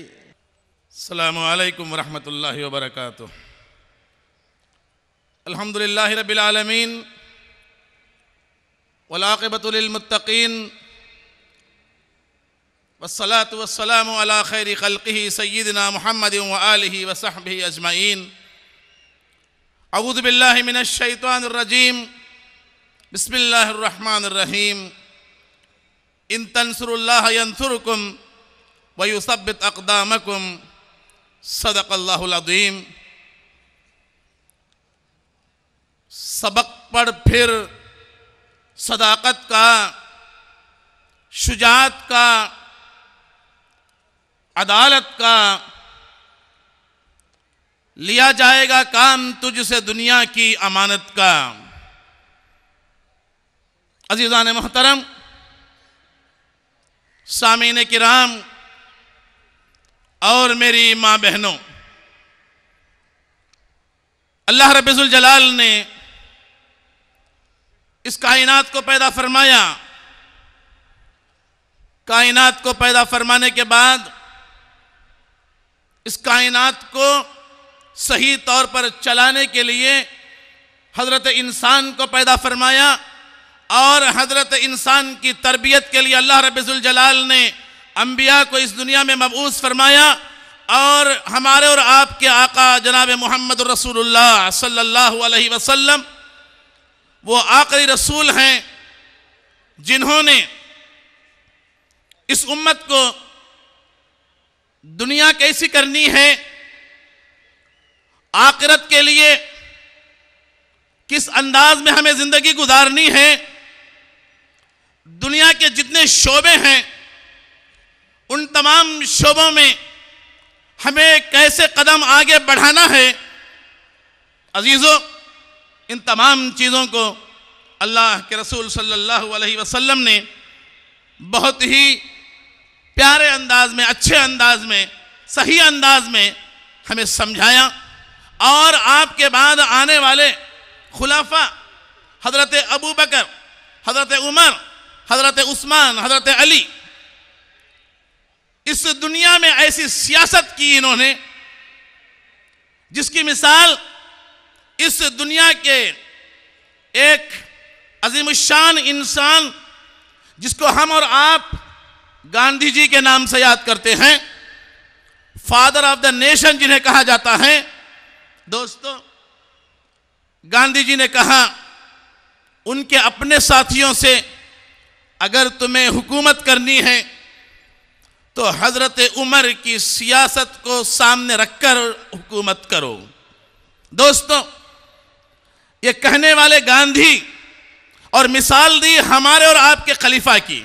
அஸ்ஸலாமு அலைக்கும் வரஹ்மத்துல்லாஹி வபரகாத்துஹ். அல்ஹம்துலில்லாஹி ரப்பில் ஆலமீன் வல் ஆகிபத்து லில் முத்தகீன் வஸ்ஸலாத்து வஸ்ஸலாமு அலா கைரி கல்கிஹி சய்யிதினா முஹம்மதின் வ ஆலிஹி வ ஸஹ்பிஹி அஜ்மஈன். அஊது பில்லாஹி மினஷ் ஷைத்தானிர் ரஜீம். பிஸ்மில்லாஹிர் ரஹ்மானிர் ரஹீம். இன் தன்சுருல்லாஹ யன்சுருக்கும் வ யுஸப்பித் அக்தாமக்கும். सदक़ल्लाहुल अज़ीम. सबक पढ़ फिर सदाकत का, शुजात का, अदालत का, लिया जाएगा काम तुझसे दुनिया की अमानत का. अज़ीज़ान मोहतरम, सामीन किराम और मेरी माँ बहनों, अल्लाह रब्बुल जलाल ने इस कायनात को पैदा फरमाया. कायनात को पैदा फरमाने के बाद इस कायनात को सही तौर पर चलाने के लिए हज़रत इंसान को पैदा फरमाया और हज़रत इंसान की तरबियत के लिए अल्लाह रब्बुल जलाल ने अंबिया को इस दुनिया में मबऊस फरमाया. और हमारे और आपके आका जनाब मोहम्मद रसूलुल्लाह सल्लल्लाहु अलैहि वसल्लम वो आखिरी रसूल हैं जिन्होंने इस उम्मत को दुनिया कैसी करनी है, आखिरत के लिए किस अंदाज में हमें जिंदगी गुजारनी है, दुनिया के जितने शोबे हैं उन तमाम शोबों में हमें कैसे कदम आगे बढ़ाना है. अजीज़ों, इन तमाम चीज़ों को अल्लाह के रसूल सल्लल्लाहु अलैहि वसल्लम ने बहुत ही प्यारे अंदाज में, अच्छे अंदाज में, सही अंदाज में हमें समझाया. और आपके बाद आने वाले खुलाफा हज़रत अबू बकर, हज़रत उमर, हज़रत उस्मान, हज़रत अली, इस दुनिया में ऐसी सियासत की इन्होंने जिसकी मिसाल इस दुनिया के एक अजीमुशान इंसान जिसको हम और आप गांधी जी के नाम से याद करते हैं, फादर ऑफ द नेशन जिन्हें कहा जाता है. दोस्तों, गांधी जी ने कहा उनके अपने साथियों से, अगर तुम्हें हुकूमत करनी है तो हज़रत उमर की सियासत को सामने रखकर हुकूमत करो. दोस्तों, ये कहने वाले गांधी और मिसाल दी हमारे और आपके खलीफा की.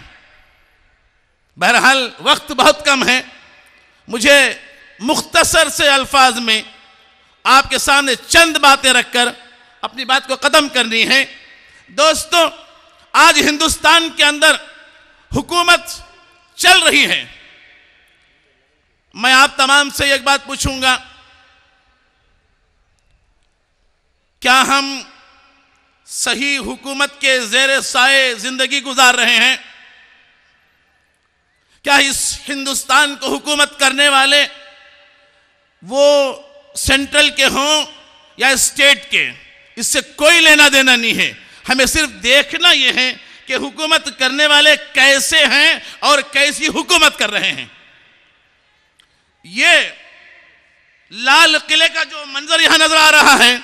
बहरहाल वक्त बहुत कम है, मुझे मुख्तसर से अल्फाज में आपके सामने चंद बातें रखकर अपनी बात को ख़त्म करनी है. दोस्तों, आज हिंदुस्तान के अंदर हुकूमत चल रही है. मैं आप तमाम से एक बात पूछूंगा, क्या हम सही हुकूमत के ज़ेरे साए जिंदगी गुजार रहे हैं? क्या इस हिंदुस्तान को हुकूमत करने वाले वो सेंट्रल के हों या स्टेट के, इससे कोई लेना देना नहीं है. हमें सिर्फ देखना यह है कि हुकूमत करने वाले कैसे हैं और कैसी हुकूमत कर रहे हैं. ये लाल किले का जो मंजर यहां नजर आ रहा है,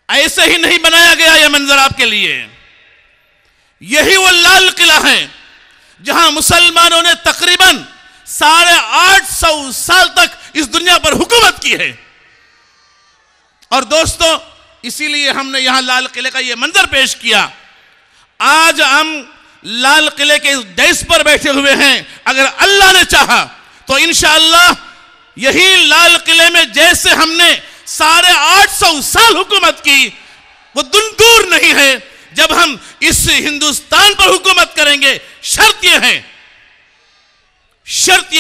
ऐसे ही नहीं बनाया गया यह मंजर आपके लिए. यही वो लाल किला है जहां मुसलमानों ने तकरीबन 850 साल तक इस दुनिया पर हुकूमत की है. और दोस्तों, इसीलिए हमने यहां लाल किले का यह मंजर पेश किया. आज हम लाल किले के डेस्क पर बैठे हुए हैं। अगर अल्लाह ने चाहा तो इंशाअल्लाह यही लाल किले में जैसे हमने 850 साल हुकूमत की, वो दूर नहीं है जब हम इस हिंदुस्तान पर हुकूमत करेंगे। शर्त यह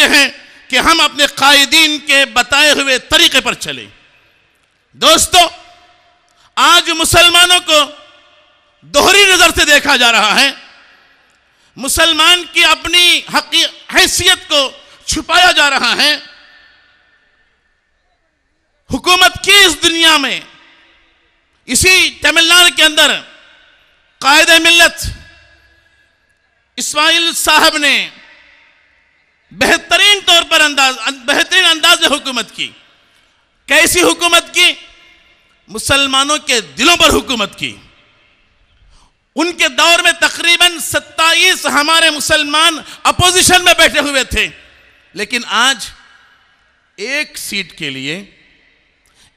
है कि हम अपने कायदीन के बताए हुए तरीके पर चलें। दोस्तों, आज मुसलमानों को दोहरी नजर से देखा जा रहा है। मुसलमान की अपनी हैसियत को छुपाया जा रहा है। हुकूमत की इस दुनिया में, इसी तमिलनाडु के अंदर कायदे मिल्लत इस्माइल साहब ने बेहतरीन तौर पर बेहतरीन अंदाज में हुकूमत की। कैसी हुकूमत की? मुसलमानों के दिलों पर हुकूमत की। उनके दौर में तकरीबन 27 हमारे मुसलमान अपोजिशन में बैठे हुए थे, लेकिन आज एक सीट के लिए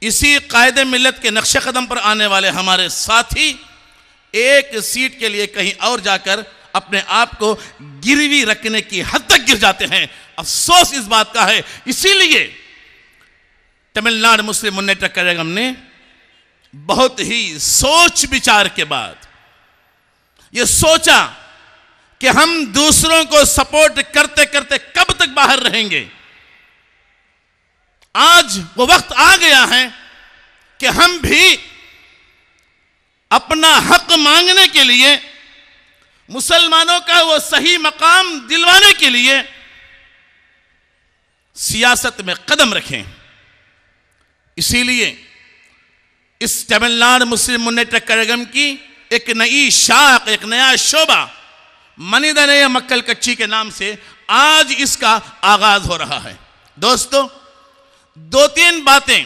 इसी कायदे मिल्लत के नक्शे कदम पर आने वाले हमारे साथी एक सीट के लिए कहीं और जाकर अपने आप को गिरवी रखने की हद तक गिर जाते हैं। अफसोस इस बात का है। इसीलिए तमिलनाडु मुस्लिम मुन्नेट्रा कळगम ने बहुत ही सोच विचार के बाद यह सोचा कि हम दूसरों को सपोर्ट करते करते कब तक बाहर रहेंगे। आज वो वक्त आ गया है कि हम भी अपना हक मांगने के लिए, मुसलमानों का वो सही मकाम दिलवाने के लिए सियासत में कदम रखें। इसीलिए इस तमिलनाडु मुस्लिम मुन्नेट्रा कळगम की एक नई शाख, एक नया शोबा मनिदनेय मक्कल कच्ची के नाम से आज इसका आगाज हो रहा है। दोस्तों, 2-3 बातें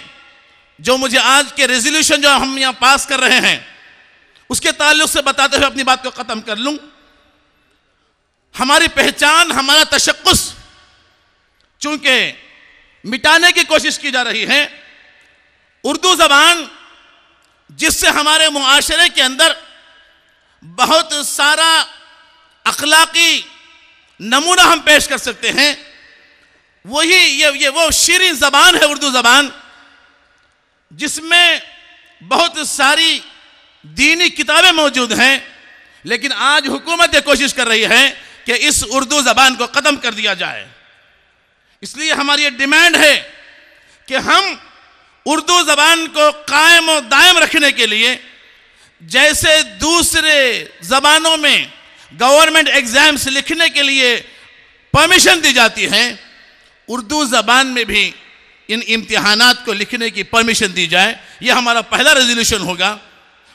जो मुझे आज के रेजोल्यूशन जो हम यहां पास कर रहे हैं उसके ताल्लुक से बताते हुए अपनी बात को खत्म कर लूं। हमारी पहचान, हमारा तशक्कुस चूंकि मिटाने की कोशिश की जा रही है, उर्दू जबान जिससे हमारे मुआशरे के अंदर बहुत सारा अखलाकी नमूना हम पेश कर सकते हैं, वही ये वो शीरीन जबान है उर्दू जबान, जिसमें बहुत सारी दीनी किताबें मौजूद हैं। लेकिन आज हुकूमत ये कोशिश कर रही है कि इस उर्दू जबान को खत्म कर दिया जाए। इसलिए हमारी ये डिमांड है कि हम उर्दू जबान को कायम और दायम रखने के लिए जैसे दूसरे जबानों में गवर्नमेंट एग्जाम्स लिखने के लिए परमिशन दी जाती है, उर्दू जबान में भी इन इम्तिहानात को लिखने की परमिशन दी जाए। यह हमारा पहला रेजोल्यूशन होगा।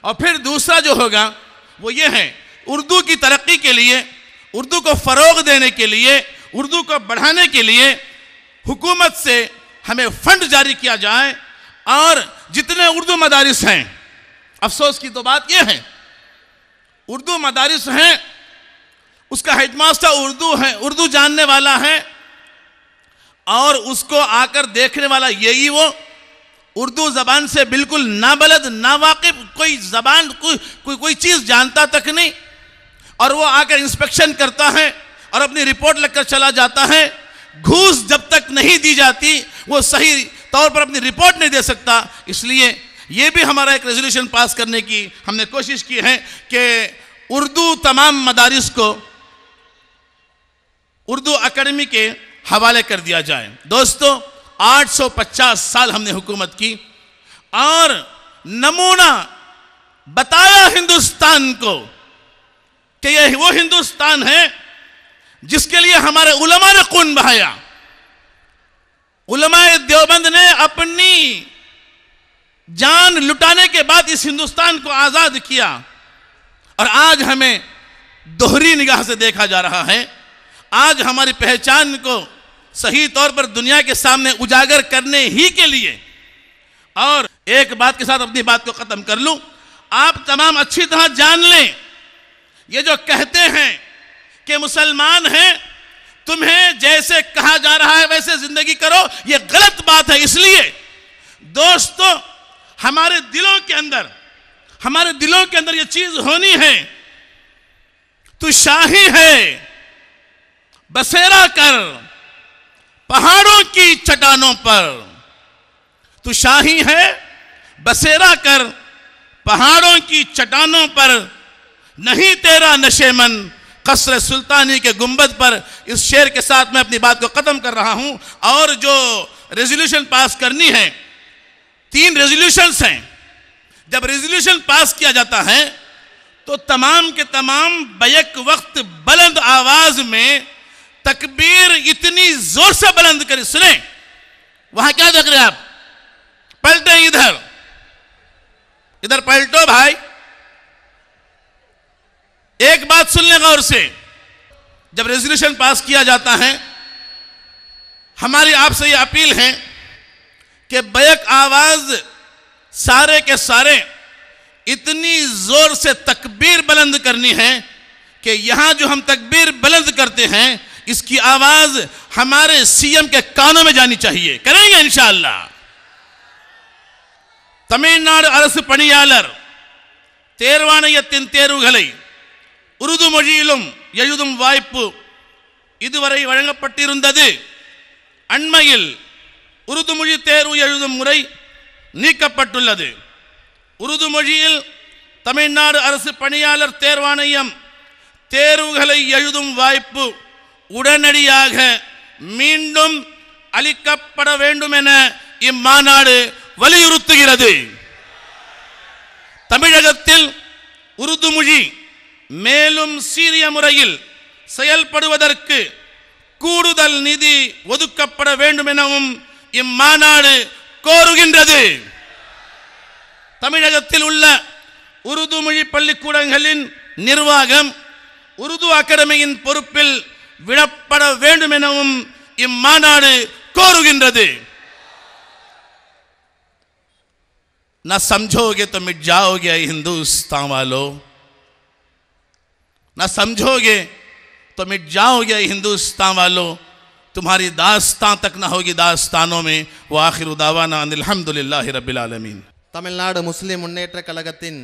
और फिर दूसरा जो होगा वो ये है, उर्दू की तरक्की के लिए, उर्दू को फ़रोग देने के लिए, उर्दू को बढ़ाने के लिए हुकूमत से हमें फंड जारी किया जाए। और जितने उर्दू मदारिस हैं, अफसोस की तो बात यह है, उर्दू मदारिस हैं, उसका हेडमास्टर उर्दू है, उर्दू जानने वाला है, और उसको आकर देखने वाला यही वो उर्दू जबान से बिल्कुल नाबलद, नावाकिफ, कोई जबान कोई चीज जानता तक नहीं, और वो आकर इंस्पेक्शन करता है और अपनी रिपोर्ट लेकर चला जाता है। घूस जब तक नहीं दी जाती वो सही तौर पर अपनी रिपोर्ट नहीं दे सकता। इसलिए ये भी हमारा एक रेजोल्यूशन पास करने की हमने कोशिश की है कि उर्दू तमाम मदारिस को उर्दू अकेडमी के हवाले कर दिया जाए। दोस्तों, 850 साल हमने हुकूमत की और नमूना बताया हिंदुस्तान को कि यह वो हिंदुस्तान है जिसके लिए हमारे उलमा ने खून बहाया। उलमाए देवबंद ने अपनी जान लुटाने के बाद इस हिंदुस्तान को आजाद किया, और आज हमें दोहरी निगाह से देखा जा रहा है। आज हमारी पहचान को सही तौर पर दुनिया के सामने उजागर करने ही के लिए, और एक बात के साथ अपनी बात को खत्म कर लूं, आप तमाम अच्छी तरह जान लें, ये जो कहते हैं कि मुसलमान हैं, तुम्हें जैसे कहा जा रहा है वैसे जिंदगी करो, ये गलत बात है। इसलिए दोस्तों, हमारे दिलों के अंदर ये चीज होनी है, तू शाही है बसेरा कर पहाड़ों की चट्टानों पर, तू शाही है बसेरा कर पहाड़ों की चट्टानों पर, नहीं तेरा नशेमन कसर सुल्तानी के गुंबद पर। इस शेर के साथ मैं अपनी बात को खत्म कर रहा हूं। और जो रेजोल्यूशन पास करनी है, 3 रेजोल्यूशंस हैं। जब रेजोल्यूशन पास किया जाता है तो तमाम के तमाम बैक वक्त बुलंद आवाज में तकबीर इतनी जोर से बुलंद करें। सुने, वहां क्या देख रहे हैं आप? पलटे इधर, इधर पलटो भाई। एक बात सुन ले गौर से, जब रेजोल्यूशन पास किया जाता है, हमारी आपसे यह अपील है कि बैक आवाज सारे के सारे इतनी जोर से तकबीर बुलंद करनी है कि यहां जो हम तकबीर बुलंद करते हैं इसकी आवाज हमारे सीएम के कानों में जानी चाहिए। करेंगे इंशाअल्लाह। तमिलनाडु அரசு பணியாளர் தேர்வாணையத்தின் தேர்வுகளை உருது மொழியிலும் எழுதும் வாய்ப்பு இதுவரை வழங்கப்பட்டிருந்தது. அண்மையில் உருது மொழி தேர்வு எழுதும் முறை நீக்கப்பட்டுள்ளது. உருது மொழியில் தமிழ்நாடு அரசு பணியாளர் தேர்வாணையம் தேர்வுகளை எழுதும் வாய்ப்பு உடனடியாக மீண்டும் அளிக்கப்பட வேண்டும் என இம்மாநாடு வலியுறுத்துகிறது. தமிழகத்தில் உருது மொழி மேலும் சீரிய முறையில் செயல்படுவதற்கு கூடுதல் நிதி ஒதுக்கப்பட வேண்டும் எனவும் இம்மாநாடு கோருகின்றது. தமிழகத்தில் உள்ள உருது மொழி பள்ளிக்கூடங்களின் நிர்வாகம் உருது அகாடமியின் பொறுப்பில் விடப்பட வேண்டும் எனவும் இம்மாநாடு கோருகின்றது. ना समझोगे तो मिट जाओगे हिंदुस्तान वालों, ना समझोगे तो मिट जाओगे हिंदुस्तान वालों, तुम्हारी दास्तान तक ना होगी दास्तानों में। वो आखिर दावाना अल्हम्दुलिल्लाहि रब्बिल आलमीन। தமிழ்நாடு முஸ்லிம் முன்னேற்ற கழகத்தின்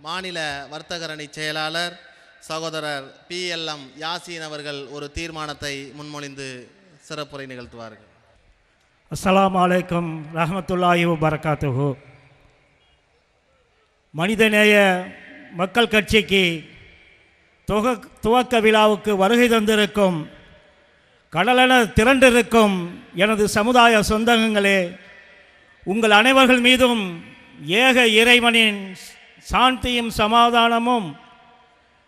மாநில வர்த்தகரணி செயலாளர் சகோதரர் PLM யாசீன் அவர்கள் ஒரு தீர்மானத்தை முன்மொழிந்து சிறப்புரை நிகழ்த்துவார்கள். அஸ்ஸலாமு அலைக்கும் ரஹ்மத்துல்லாஹி வ பரகாத்துஹு. மனிதநேய மக்கள் கட்சிக்கு துவக்க விழாவுக்கு வருகை தந்திருக்கும் கடலென திரண்டிருக்கும் எனது சமுதாய சொந்தங்களே, உங்கள் அனைவர்கள் மீதும் ஏக இறைவனின் சாந்தியும் சமாதானமும்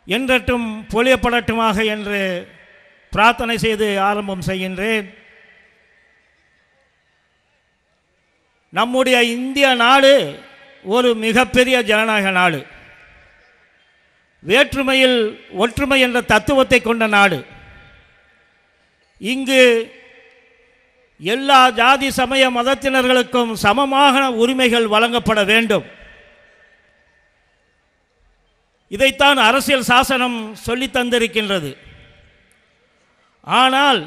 என்றெட்டும் பொழியப்படட்டுமாக என்று பிரார்த்தனை செய்து ஆரம்பம் செய்கின்றேன். நம்முடைய இந்திய நாடு ஒரு மிகப்பெரிய ஜனநாயக நாடு, வேற்றுமையில் ஒற்றுமை என்ற தத்துவத்தை கொண்ட நாடு. இங்கு எல்லா ஜாதி சமய மதத்தினர்களுக்கும் சமமாக உரிமைகள் வழங்கப்பட வேண்டும். இதைத்தான் அரசியல் சாசனம் சொல்லித் தந்திருக்கின்றது. ஆனால்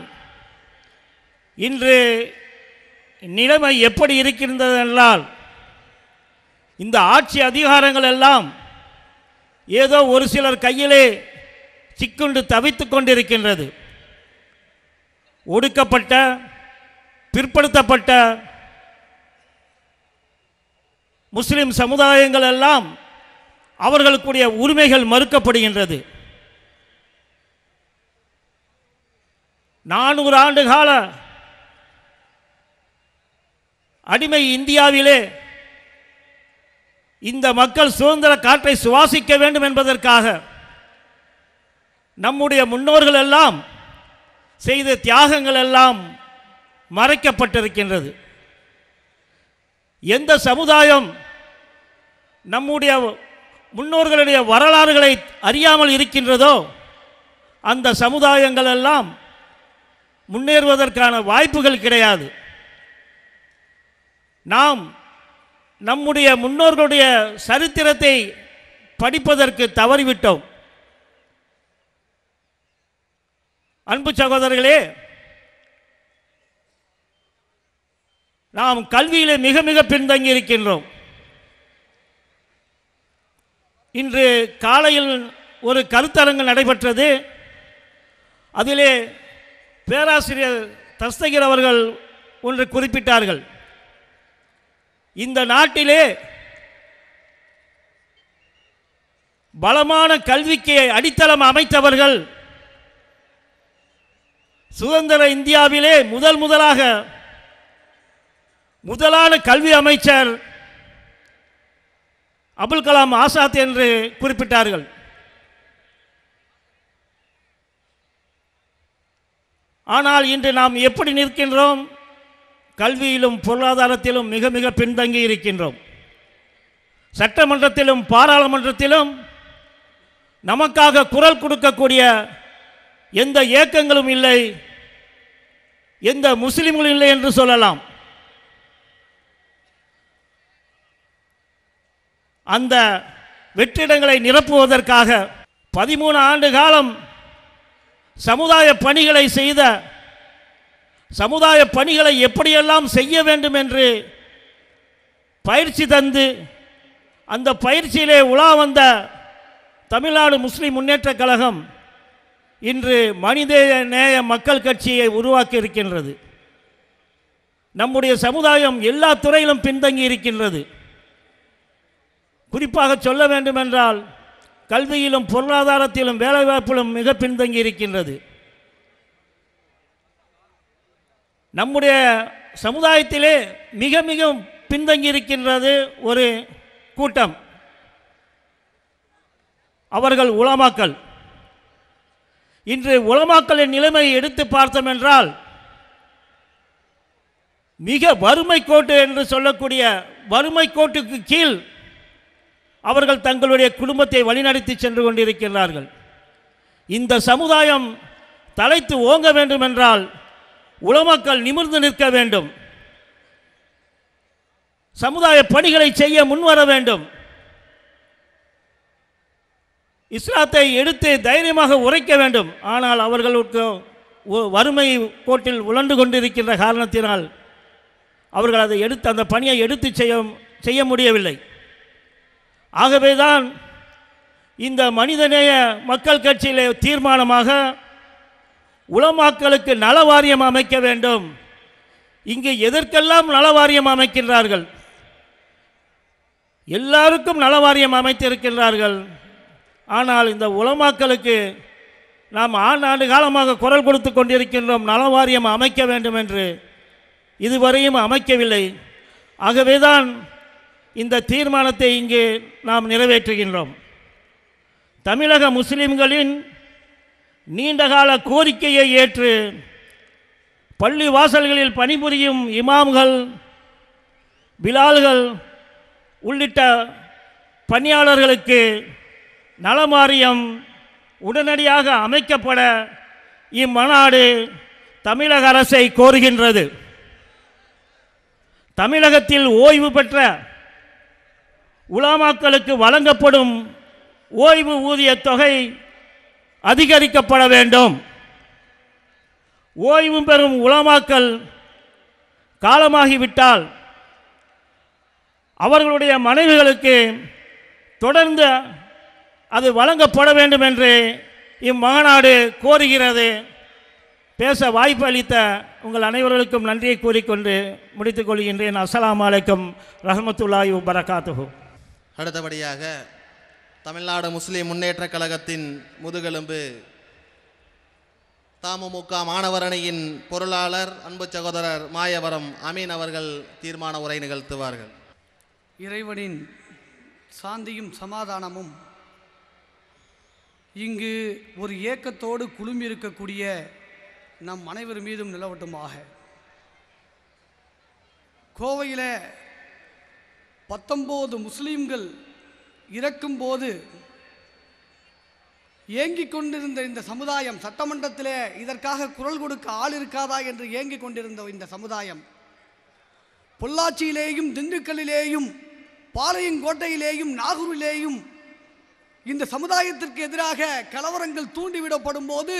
இன்று நிலைமை எப்படி இருக்கின்றது என்றால், இந்த ஆட்சி அதிகாரங்கள் எல்லாம் ஏதோ ஒரு சிலர் கையிலே சிக்குண்டு தவித்து கொண்டிருக்கின்றது. ஒடுக்கப்பட்ட பிற்படுத்தப்பட்ட முஸ்லிம் சமுதாயங்கள் எல்லாம் அவர்களுக்குரிய உரிமைகள் மறுக்கப்படுகின்றது. 400 ஆண்டு கால அடிமை இந்தியாவிலே இந்த மக்கள் சுதந்திர காற்றை சுவாசிக்க வேண்டும் என்பதற்காக நம்முடைய முன்னோர்கள் எல்லாம் செய்த தியாகங்கள் எல்லாம் மறைக்கப்பட்டிருக்கின்றது. எந்த சமுதாயம் நம்முடைய முன்னோர்களுடைய வரலாறுகளை அறியாமல் இருக்கின்றதோ அந்த சமுதாயங்கள் எல்லாம் முன்னேறுவதற்கான வாய்ப்புகள் கிடையாது. நாம் நம்முடைய முன்னோர்களுடைய சரித்திரத்தை படிப்பதற்கு தவறிவிட்டோம். அன்பு சகோதரர்களே, நாம் கல்வியிலே மிக மிக பின்தங்கி இருக்கின்றோம். இன்று காலையில் ஒரு கருத்தரங்கு நடைபெற்றது. அதிலே பேராசிரியர் தஸ்தகிர் அவர்கள் ஒன்று குறிப்பிட்டார்கள். இந்த நாட்டிலே பலமான கல்விக்கு அடித்தளம் அமைத்தவர்கள் சுதந்திர இந்தியாவிலே முதலான கல்வி அமைச்சர் அபுல் கலாம் ஆசாத் என்று குறிப்பிட்டார்கள். ஆனால் இன்று நாம் எப்படி நிற்கின்றோம்? கல்வியிலும் பொருளாதாரத்திலும் மிக மிக பின்தங்கி இருக்கின்றோம். சட்டமன்றத்திலும் பாராளுமன்றத்திலும் நமக்காக குரல் கொடுக்கக்கூடிய எந்த இயக்கங்களும் இல்லை, எந்த முஸ்லிம்களும் இல்லை என்று சொல்லலாம். அந்த வெற்றிடங்களை நிரப்புவதற்காக 13 ஆண்டு காலம் சமுதாய பணிகளை செய்த, சமுதாய பணிகளை எப்படியெல்லாம் செய்ய வேண்டும் என்று பயிற்சி தந்து அந்த பயிற்சியிலே உலா வந்த தமிழ்நாடு முஸ்லிம் முன்னேற்றக் கழகம் இன்று மனித நேய மக்கள் கட்சியை உருவாக்கி இருக்கின்றது. நம்முடைய சமுதாயம் எல்லா துறையிலும் பின்தங்கி இருக்கின்றது. குறிப்பாக சொல்ல வேண்டுமென்றால் கல்வியிலும் பொருளாதாரத்திலும் வேலைவாய்ப்பிலும் மிக பின்தங்கி இருக்கின்றது. நம்முடைய சமுதாயத்திலே மிக மிக பின்தங்கி இருக்கின்றது ஒரு கூட்டம், அவர்கள் உலமாக்கள். இன்று உலமாக்களின் நிலைமையை எடுத்து பார்த்தோம் என்றால் மிக வறுமை கோட்டு என்று சொல்லக்கூடிய வறுமை கோட்டுக்கு கீழ் அவர்கள் தங்களுடைய குடும்பத்தை வழிநடத்தி சென்று கொண்டிருக்கிறார்கள். இந்த சமுதாயம் தலைத்து ஓங்க வேண்டும் என்றால் உலமாக்கள் நிமிர்ந்து நிற்க வேண்டும், சமுதாய பணிகளை செய்ய முன்வர வேண்டும், இஸ்லாத்தை எடுத்து தைரியமாக உரைக்க வேண்டும். ஆனால் அவர்களுக்கு வறுமை கோட்டில் உழண்டு கொண்டிருக்கின்ற காரணத்தினால் அவர்கள் அதை எடுத்து அந்த பணியை எடுத்து செய்ய முடியவில்லை. ஆகவேதான் இந்த மனிதநேய மக்கள் கட்சியிலே தீர்மானமாக உலமாக்களுக்கு நல வாரியம் அமைக்க வேண்டும். இங்கு எதற்கெல்லாம் நல வாரியம் அமைக்கின்றார்கள்? எல்லாருக்கும் நல வாரியம் அமைத்திருக்கின்றார்கள். ஆனால் இந்த உலமாக்களுக்கு நாம் ஆண்டு காலமாக குரல் கொடுத்து கொண்டிருக்கின்றோம், நல வாரியம் அமைக்க வேண்டும் என்று. இதுவரையும் அமைக்கவில்லை. ஆகவேதான் இந்த தீர்மானத்தை இங்கு நாம் நிறைவேற்றுகின்றோம். தமிழக முஸ்லிம்களின் நீண்டகால கோரிக்கையை ஏற்று பள்ளி வாசல்களில் பணிபுரியும் இமாம்கள், பிலால்கள் உள்ளிட்ட பணியாளர்களுக்கு நலவாரியம் உடனடியாக அமைக்கப்பட இம்மாநாடு தமிழக அரசை கோருகின்றது. தமிழகத்தில் ஓய்வு பெற்ற உலமாக்களுக்கு வழங்கப்படும் ஓய்வு ஊதிய தொகை அதிகரிக்கப்பட வேண்டும். ஓய்வு பெறும் உலமாக்கள் காலமாகிவிட்டால் அவர்களுடைய மனைவிகளுக்கு தொடர்ந்து அது வழங்கப்பட வேண்டும் என்று இம்மாநாடு கோருகிறது. பேச வாய்ப்பு அளித்த உங்கள் அனைவர்களுக்கும் நன்றியை கூறிக்கொண்டு முடித்துக் கொள்கின்றேன். அஸ்ஸலாமு அலைக்கும் ரஹ்மத்துல்லாஹி வபரகாத்துஹு. அடுத்தபடியாக தமிழ்நாடு முஸ்லிம் முன்னேற்றக் கழகத்தின் முதுகெலும்பு தமுமுக மாணவர் அணியின் பொருளாளர் அன்பு சகோதரர் மாயவரம் அமீன் அவர்கள் தீர்மான உரை நிகழ்த்துவார்கள். இறைவனின் சாந்தியும் சமாதானமும் இங்கு ஒரு ஏக்கத்தோடு குழுமியிருக்கக்கூடிய நம் அனைவர் மீதும் நிலவட்டுமாக. கோவையில் 19 முஸ்லீம்கள் இறக்கும்போது ஏங்கிக் கொண்டிருந்த இந்த சமுதாயம், சட்டமன்றத்திலே இதற்காக குரல் கொடுக்க ஆள் இருக்காதா என்று ஏங்கிக் கொண்டிருந்த இந்த சமுதாயம் பொள்ளாச்சியிலேயும் திண்டுக்கல்லிலேயும் பாளையங்கோட்டையிலேயும் நாகூரிலேயும் இந்த சமுதாயத்திற்கு எதிராக கலவரங்கள் தூண்டிவிடப்படும் போது,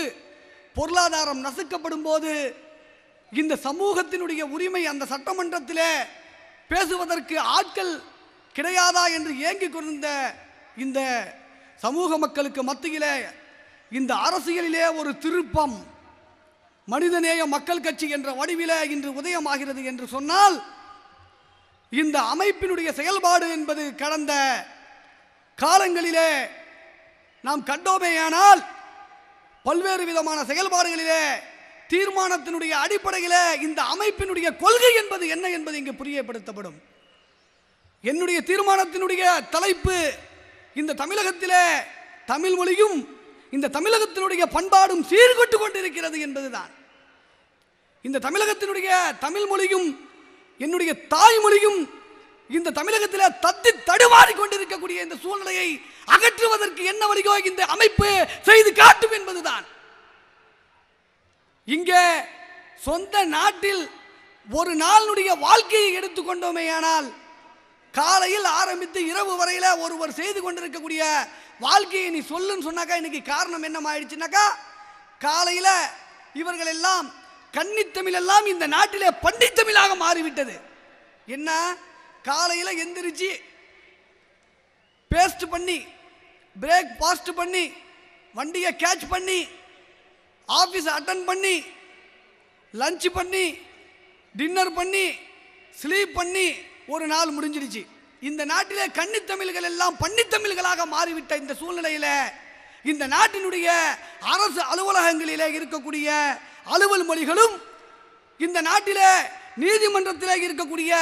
பொருளாதாரம் நசுக்கப்படும் போது, இந்த சமூகத்தினுடைய உரிமை அந்த சட்டமன்றத்திலே பேசுவதற்கு ஆட்கள் கிடையாதா என்று ஏங்கிக் கொண்டிருந்த இந்த சமூக மக்களுக்கு மத்தியிலே இந்த அரசியலிலே ஒரு திருப்பம் மனிதநேய மக்கள் கட்சி என்ற வடிவிலே இன்று உதயமாகிறது என்று சொன்னால், இந்த அமைப்பினுடைய செயல்பாடு என்பது கடந்த காலங்களிலே நாம் கண்டோமேயானால் பல்வேறு விதமான செயல்பாடுகளிலே தீர்மானத்தினுடைய அடிப்படையிலே இந்த அமைப்பினுடைய கொள்கை என்பது என்ன என்பது இங்கு புரியப்படுத்தப்படும். என்னுடைய தீர்மானத்தினுடைய தலைப்பு இந்த தமிழகத்திலே தமிழ் மொழியும் இந்த தமிழகத்தினுடைய பண்பாடும் சீர்கொண்டு கொண்டிருக்கிறது என்பதுதான். இந்த தமிழகத்தினுடைய தமிழ் மொழியும் என்னுடைய தாய்மொழியும் இந்த தமிழகத்திலே தத்தி தடுமாறி கொண்டிருக்கக்கூடிய இந்த சூழ்நிலையை அகற்றுவதற்கு என்ன வழியோ இந்த அமைப்பு செய்து காட்டும் என்பதுதான். இங்கே சொந்த நாட்டில் ஒரு நாளுடைய வாழ்க்கையை எடுத்துக்கொண்டோமேயானால், காலையில் ஆரம்பித்து இரவு வரையில ஒருவர் செய்து கொண்டிருக்கக்கூடிய வாழ்க்கையை நீ சொல்லுன்னு சொன்னாக்கா, இன்னைக்கு காரணம் என்ன ஆயிடுச்சுனாக்கா, காலையில இவர்கள் எல்லாம் கன்னித்தமிழ் எல்லாம் இந்த நாட்டிலே பண்டித்தமிழாக மாறிவிட்டது. என்ன, காலையில எந்திரிச்சு பேஸ்ட் பண்ணி பிரேக் பாஸ்ட் பண்ணி வண்டியை கேட்ச் பண்ணி ஆபீஸ் அட்டன் பண்ணி லஞ்ச் பண்ணி டின்னர் பண்ணி ஸ்லீப் பண்ணி ஒரு நாள் முடிஞ்சிருச்சு. இந்த நாட்டிலே கன்னித்தமிழ்கள் எல்லாம் பன்னித்தமிழ்களாக மாறிவிட்ட இந்த சூழ்நிலையில இந்த நாட்டினுடைய அரசு அலுவலகங்களிலே இருக்கக்கூடிய அலுவல் மொழிகளும் இந்த நாட்டிலே நீதிமன்றத்திலே இருக்கக்கூடிய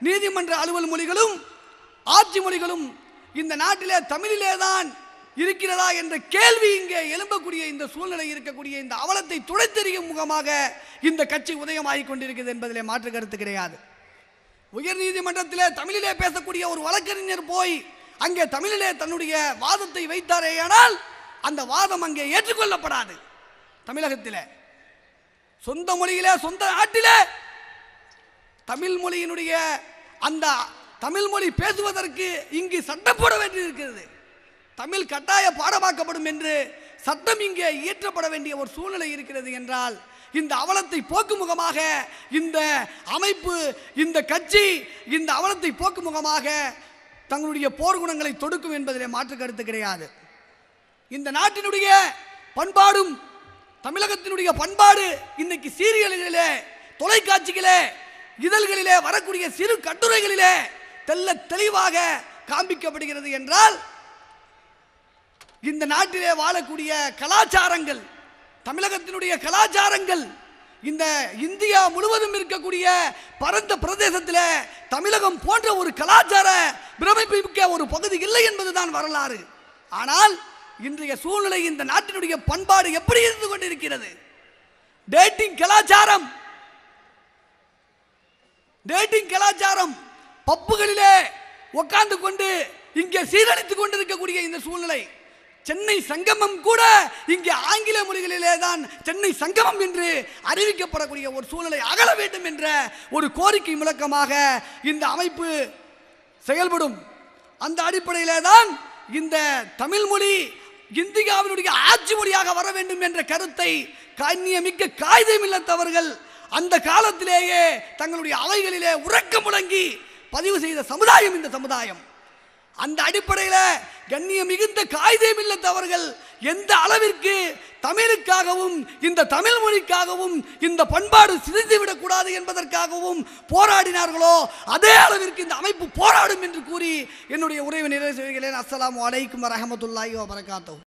நீதிமன்ற அலுவல் மொழிகளும் ஆட்சி மொழிகளும் இந்த நாட்டிலே தமிழிலே தான் இருக்கிறதா என்ற கேள்வி இங்கே எழும்பக்கூடிய இந்த சூழ்நிலை இருக்கக்கூடிய இந்த அவலத்தை துடைத்தெறியும் முகமாக இந்த கட்சி உதயமாகிக் கொண்டிருக்கிறது என்பதிலே மாற்று கருத்து கிடையாது. உயர் நீதிமன்றத்திலே தமிழிலே பேசக்கூடிய ஒரு வழக்கறிஞர் போய் அங்கே தமிழிலே தன்னுடைய வாதத்தை வைத்தாரேயானால் அந்த வாதம் அங்கே ஏற்றுக்கொள்ளப்படாது. தமிழகத்திலே சொந்த மொழியிலே சொந்த நாட்டிலே தமிழ் மொழியினுடைய அந்த தமிழ் மொழி பேசுவதற்கு இங்கு சட்டம் போட வேண்டியிருக்கிறது. தமிழ் கட்டாய பாடமாக்கப்படும் என்று சட்டம் இங்கே இயற்றப்பட வேண்டிய ஒரு சூழ்நிலை இருக்கிறது என்றால், இந்த அவலத்தை போக்கும் முகமாக இந்த அமைப்பு இந்த கட்சி இந்த அவலத்தை போக்கும் முகமாக தங்களுடைய போர்க்குணங்களை தொடுக்கும் என்பதிலே மாற்று கருத்து கிடையாது. இந்த நாட்டினுடைய பண்பாடும் தமிழகத்தினுடைய பண்பாடு இன்னைக்கு சீரியல்களிலே தொலைக்காட்சிகளே இதழ்களிலே வரக்கூடிய சிறு கட்டுரைகளிலே தெல்ல தெளிவாக காண்பிக்கப்படுகிறது என்றால், இந்த நாட்டிலே வாழக்கூடிய கலாச்சாரங்கள் தமிழகத்தினுடைய கலாச்சாரங்கள் இந்த இந்தியா முழுவதும் இருக்கக்கூடிய பரந்த பிரதேசத்தில் தமிழகம் போன்ற ஒரு கலாச்சார பிரமிப்பிக்க ஒரு பகுதி இல்லை என்பதுதான் வரலாறு. ஆனால் இன்றைய சூழ்நிலை இந்த நாட்டினுடைய பண்பாடு எப்படி இருந்து கொண்டிருக்கிறது? டேட்டிங் கலாச்சாரம் பப்புகளிலே உட்கார்ந்து கொண்டு இங்கே சீரழித்துக் கொண்டிருக்கக்கூடிய இந்த சூழ்நிலை. சென்னை சங்கமம் கூட இங்கே ஆங்கில மொழிகளிலே தான் சென்னை சங்கமம் என்று அறிவிக்கப்படக்கூடிய ஒரு சூழ்நிலை அகல வேண்டும் என்ற ஒரு கோரிக்கை முழக்கமாக இந்த அமைப்பு செயல்படும். அந்த அடிப்படையிலே தான் இந்த தமிழ் மொழி இந்தியாவினுடைய ஆட்சி மொழியாக வர வேண்டும் என்ற கருத்தை கண்ணியமிக்க காயிதே மில்லத்தவர்கள் அந்த காலத்திலேயே தங்களுடைய அவைகளிலே உறக்க முழங்கி பதிவு செய்த சமுதாயம் இந்த சமுதாயம். அந்த அடிப்படையில் கண்ணியம் மிகுந்த காயிதே மில்லத்தவர்கள் எந்த அளவிற்கு தமிழுக்காகவும் இந்த தமிழ் மொழிக்காகவும் இந்த பண்பாடு சிதைந்துவிடக் கூடாது என்பதற்காகவும் போராடினார்களோ அதே அளவிற்கு இந்த அமைப்பு போராடும் என்று கூறி என்னுடைய உரையை நிறைவு செய்கிறேன். அஸ்ஸலாமு அலைக்கும் வரஹ்மத்துல்லாஹி வபரகாத்துஹு.